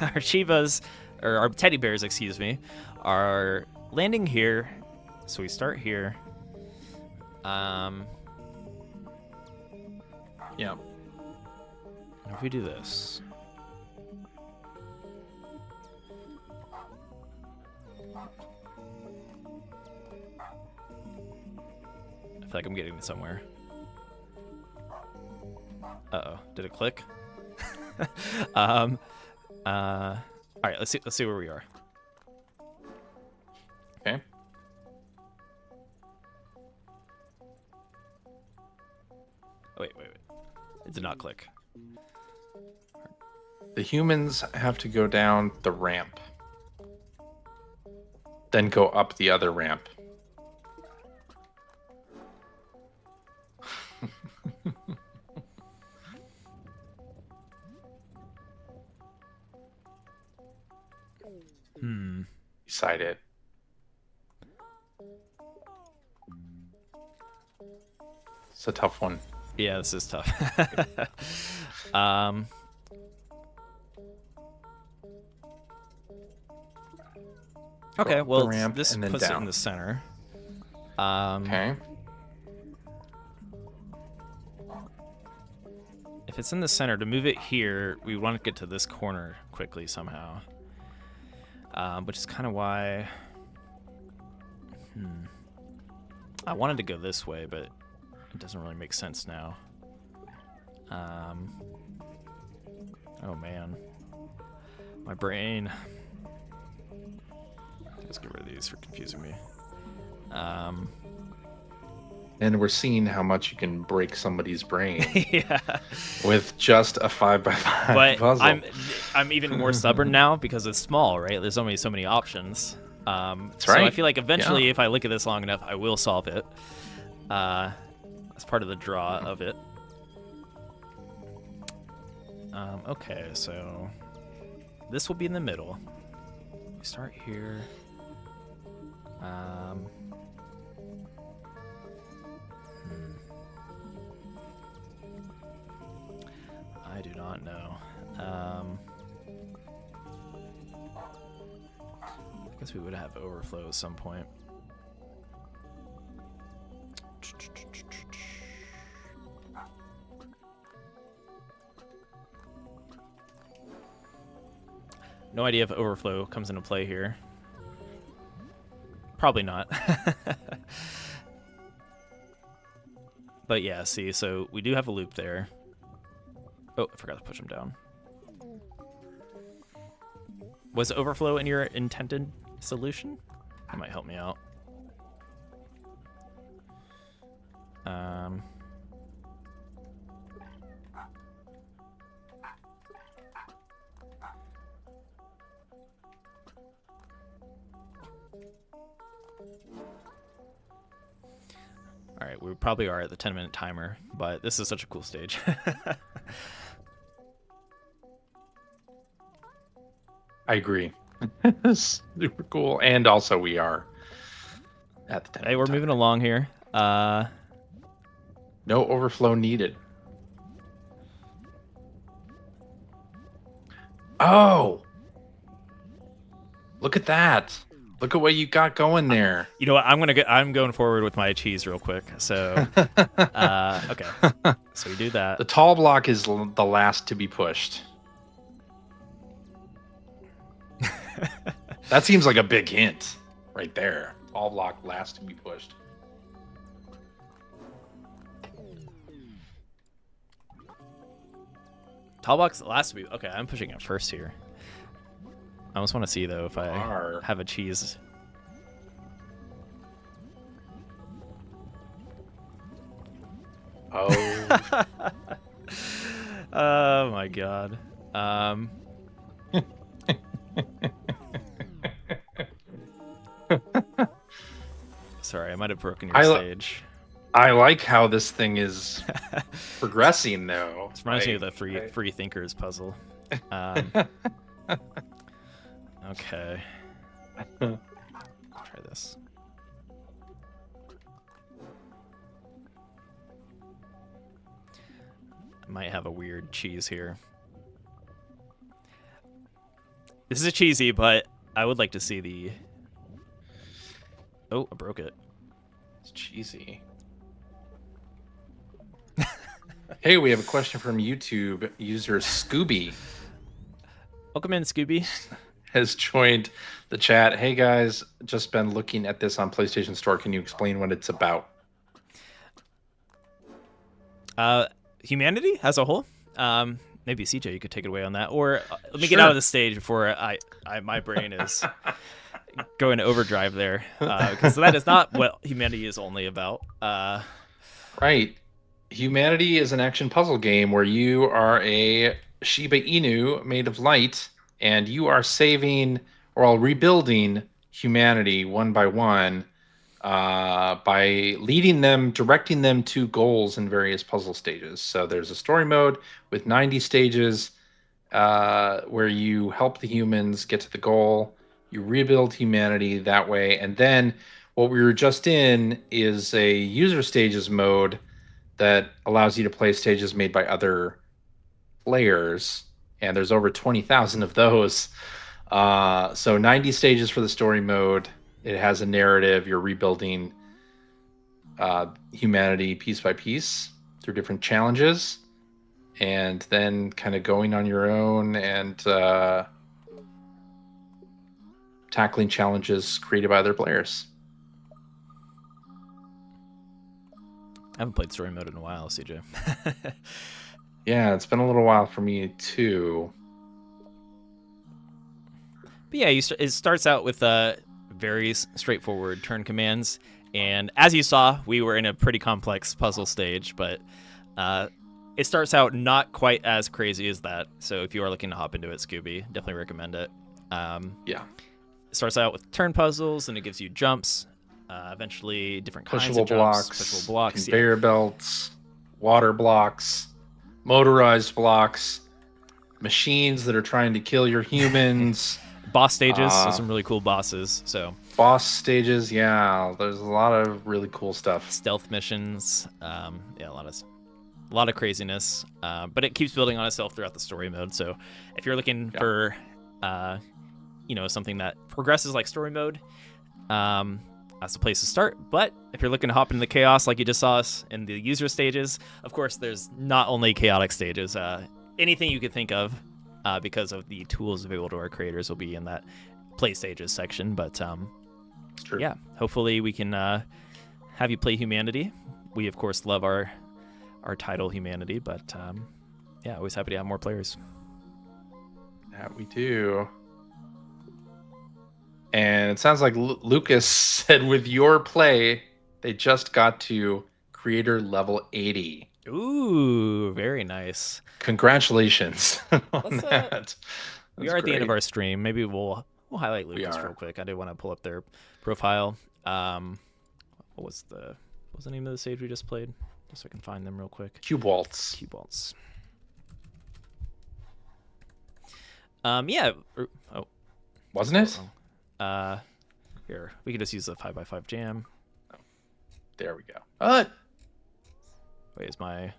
Speaker 1: Shivas, or our teddy bears, excuse me, are landing here. So we start here.
Speaker 2: Yeah.
Speaker 1: If we do this. I feel like I'm getting somewhere. Uh-oh. Did it click? All right, let's see where we are.
Speaker 2: Okay.
Speaker 1: Oh, wait. It did not click.
Speaker 2: The humans have to go down the ramp. Then go up the other ramp. Decide it. It's a tough one.
Speaker 1: Yeah, this is tough. Okay, well,
Speaker 2: ramp
Speaker 1: this
Speaker 2: and then
Speaker 1: puts it
Speaker 2: down.
Speaker 1: in the center.
Speaker 2: Okay.
Speaker 1: If it's in the center, to move it here, we want to get to this corner quickly somehow. Which is kind of why... I wanted to go this way, but it doesn't really make sense now. Oh man. My brain. Let's get rid of these for confusing me.
Speaker 2: And we're seeing how much you can break somebody's brain
Speaker 1: Yeah.
Speaker 2: with just a 5x5
Speaker 1: But
Speaker 2: puzzle.
Speaker 1: I'm even more stubborn now because it's small, right? There's only so many options.
Speaker 2: That's
Speaker 1: So I
Speaker 2: right.
Speaker 1: feel like eventually,
Speaker 2: Yeah.
Speaker 1: if I look at this long enough, I will solve it. That's part of the draw of it. Okay, so this will be in the middle. We start here. I do not know. I guess we would have overflow at some point. No idea if overflow comes into play here. Probably not. But yeah, see, so we do have a loop there. Oh, I forgot to push him down. Was overflow in your intended solution? That might help me out. All right, we probably are at the 10-minute timer, but this is such a cool stage.
Speaker 2: I agree. Super cool. And also we are at the 10.
Speaker 1: Hey, we're moving along here.
Speaker 2: No overflow needed. Oh! Look at that. Look at what you got going there.
Speaker 1: You know what? I'm going forward with my cheese real quick. So, okay. So we do that.
Speaker 2: The tall block is the last to be pushed. That seems like a big hint right there. Tall block last to be pushed.
Speaker 1: Tall box last to be okay. I'm pushing it first here. I almost want to see though if I have a cheese.
Speaker 2: Oh.
Speaker 1: Oh my god. Sorry, I might have broken your stage.
Speaker 2: I like how this thing is progressing, though.
Speaker 1: This reminds me of the free thinkers puzzle. Okay. Try this. I might have a weird cheese here. This is cheesy, but I would like to see the... Oh, I broke it.
Speaker 2: It's cheesy. Hey, we have a question from YouTube user Scooby.
Speaker 1: Welcome in, Scooby.
Speaker 2: Has joined the chat. Hey guys, just been looking at this on PlayStation Store. Can you explain what it's about?
Speaker 1: Humanity as a whole. Maybe CJ, you could take it away on that, or let me get out of the stage before my brain is going to overdrive there, because that is not what humanity is only about.
Speaker 2: Right. Humanity is an action puzzle game where you are a Shiba Inu made of light, and you are saving or rebuilding humanity one by one by leading them, directing them to goals in various puzzle stages. So there's a story mode with 90 stages where you help the humans get to the goal. You rebuild humanity that way. And then what we were just in is a user stages mode that allows you to play stages made by other players. And there's over 20,000 of those. So 90 stages for the story mode. It has a narrative. You're rebuilding humanity piece by piece through different challenges, and then kind of going on your own and tackling challenges created by other players.
Speaker 1: I haven't played story mode in a while, CJ.
Speaker 2: Yeah, it's been a little while for me too.
Speaker 1: But yeah, it starts out with very straightforward turn commands, And as you saw, we were in a pretty complex puzzle stage, but it starts out not quite as crazy as that. So if you are looking to hop into it, Scooby, definitely recommend it.
Speaker 2: Yeah.
Speaker 1: It starts out with turn puzzles, and it gives you jumps. Eventually, different kinds
Speaker 2: Pushable
Speaker 1: of jumps,
Speaker 2: blocks,
Speaker 1: pushable blocks,
Speaker 2: conveyor belts, water blocks, motorized blocks, machines that are trying to kill your humans.
Speaker 1: Boss stages, so some really cool bosses. So
Speaker 2: boss stages, yeah. There's a lot of really cool stuff.
Speaker 1: Stealth missions, yeah, a lot of craziness. But it keeps building on itself throughout the story mode. So if you're looking for, something that progresses like story mode, that's the place to start. But if you're looking to hop into the chaos like you just saw us in the user stages, of course, there's not only chaotic stages. Anything you could think of, because of the tools available to our creators, will be in that play stages section. But yeah, hopefully we can have you play Humanity. We, of course, love our title Humanity, but yeah, always happy to have more players.
Speaker 2: Yeah, we do. And it sounds like Lucas said with your play, they just got to creator level 80.
Speaker 1: Ooh, very nice.
Speaker 2: Congratulations on that.
Speaker 1: We are at the end of our stream. Maybe we'll highlight Lucas real quick. I did want to pull up their profile. What was the name of the stage we just played? Just so I can find them real quick.
Speaker 2: Cube Waltz.
Speaker 1: Cube Waltz. Yeah. Oh.
Speaker 2: Wasn't it?
Speaker 1: Here, we could just use the 5x5 jam.
Speaker 2: Oh, there we go.
Speaker 1: Wait, is my...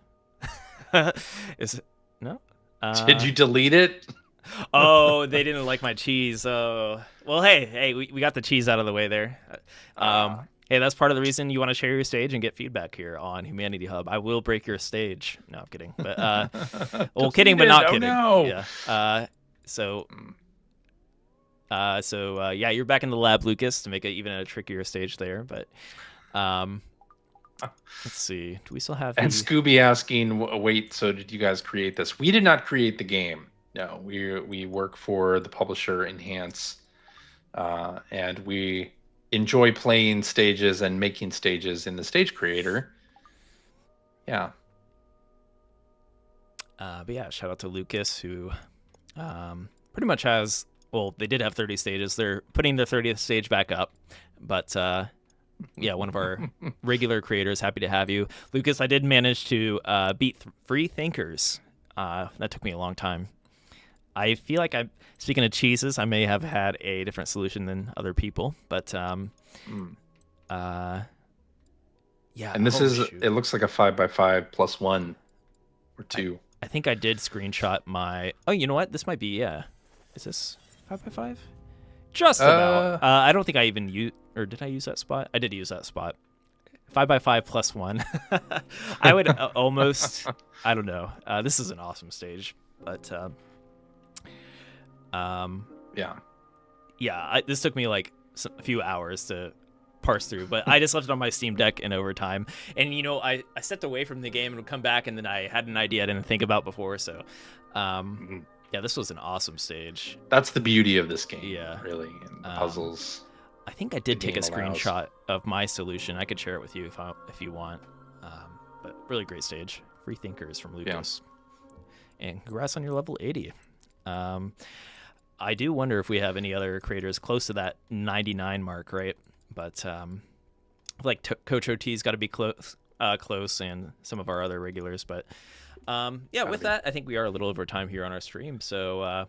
Speaker 1: is it... No?
Speaker 2: Did you delete it?
Speaker 1: Oh, they didn't like my cheese. Oh, well, hey, we got the cheese out of the way there. Hey, that's part of the reason you want to share your stage and get feedback here on Humanity Hub. I will break your stage. No, I'm kidding. But well, kidding, but not kidding.
Speaker 2: No.
Speaker 1: Yeah. So yeah, you're back in the lab, Lucas, to make it even a trickier stage there. But let's see. Do we still have?
Speaker 2: And Scooby asking, wait, so did you guys create this? We did not create the game. No, we work for the publisher Enhance, and we enjoy playing stages and making stages in the stage creator. Yeah.
Speaker 1: But yeah, shout out to Lucas, who pretty much has. Well, they did have 30 stages. They're putting their 30th stage back up, but yeah, one of our regular creators. Happy to have you, Lucas. I did manage to beat Free Thinkers. That took me a long time. I feel like speaking of cheeses, I may have had a different solution than other people, but yeah.
Speaker 2: And this it looks like a 5x5 plus 1 or 2.
Speaker 1: I think I did screenshot my. Oh, you know what? This might be. Yeah. Is this 5x5? Just about. I don't think I even used, or did I use that spot? I did use that spot. 5x5 plus 1. I would almost. I don't know. This is an awesome stage, but yeah. This took me like a few hours to parse through, but I just left it on my Steam Deck in overtime. And I stepped away from the game and would come back, and then I had an idea I didn't think about before. So, yeah, this was an awesome stage.
Speaker 2: That's the beauty of this game.
Speaker 1: Yeah,
Speaker 2: really, and the puzzles.
Speaker 1: I think I did take a screenshot of my solution. I could share it with you if you want. But really great stage. Free Thinkers from Lucas. Yeah. And congrats on your level 80. I do wonder if we have any other creators close to that 99 mark, right? But like Coach OT's got to be close, and some of our other regulars. But yeah, with that, I think we are a little over time here on our stream. So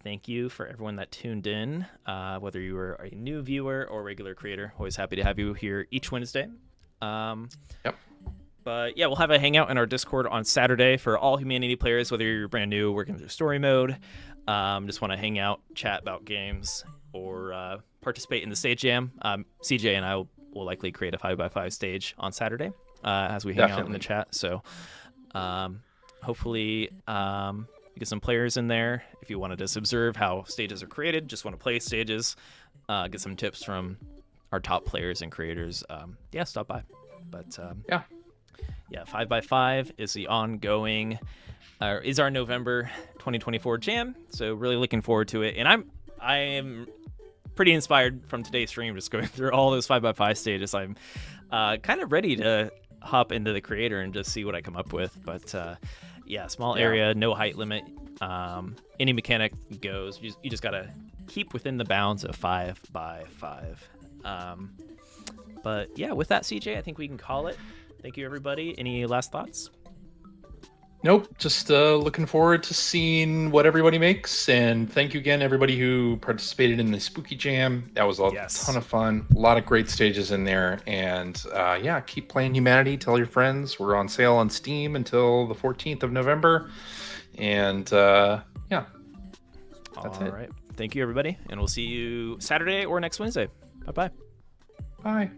Speaker 1: thank you for everyone that tuned in, whether you were a new viewer or regular creator. Always happy to have you here each Wednesday.
Speaker 2: Yep.
Speaker 1: But yeah, we'll have a hangout in our Discord on Saturday for all Humanity players, whether you're brand new, working through story mode, just want to hang out, chat about games, or participate in the stage jam. CJ and I will likely create a 5x5 stage on Saturday as we hang out in the chat. So hopefully get some players in there. If you want to just observe how stages are created, just want to play stages, get some tips from our top players and creators, yeah, stop by. But yeah, 5x5 is the ongoing, is our November 2024 jam. So really looking forward to it. And I am pretty inspired from today's stream, just going through all those 5x5 stages. I'm kind of ready to hop into the creator and just see what I come up with. But yeah, small area, no height limit. Any mechanic goes. You just gotta keep within the bounds of 5x5. But yeah, with that, CJ, I think we can call it. Thank you, everybody. Any last thoughts?
Speaker 2: Nope, just looking forward to seeing what everybody makes. And thank you again, everybody who participated in the Spooky Jam. That was a ton of fun. A lot of great stages in there. And yeah, keep playing Humanity. Tell your friends. We're on sale on Steam until the 14th of November. And yeah, that's it.
Speaker 1: All right. Thank you, everybody. And we'll see you Saturday or next Wednesday. Bye-bye.
Speaker 2: Bye.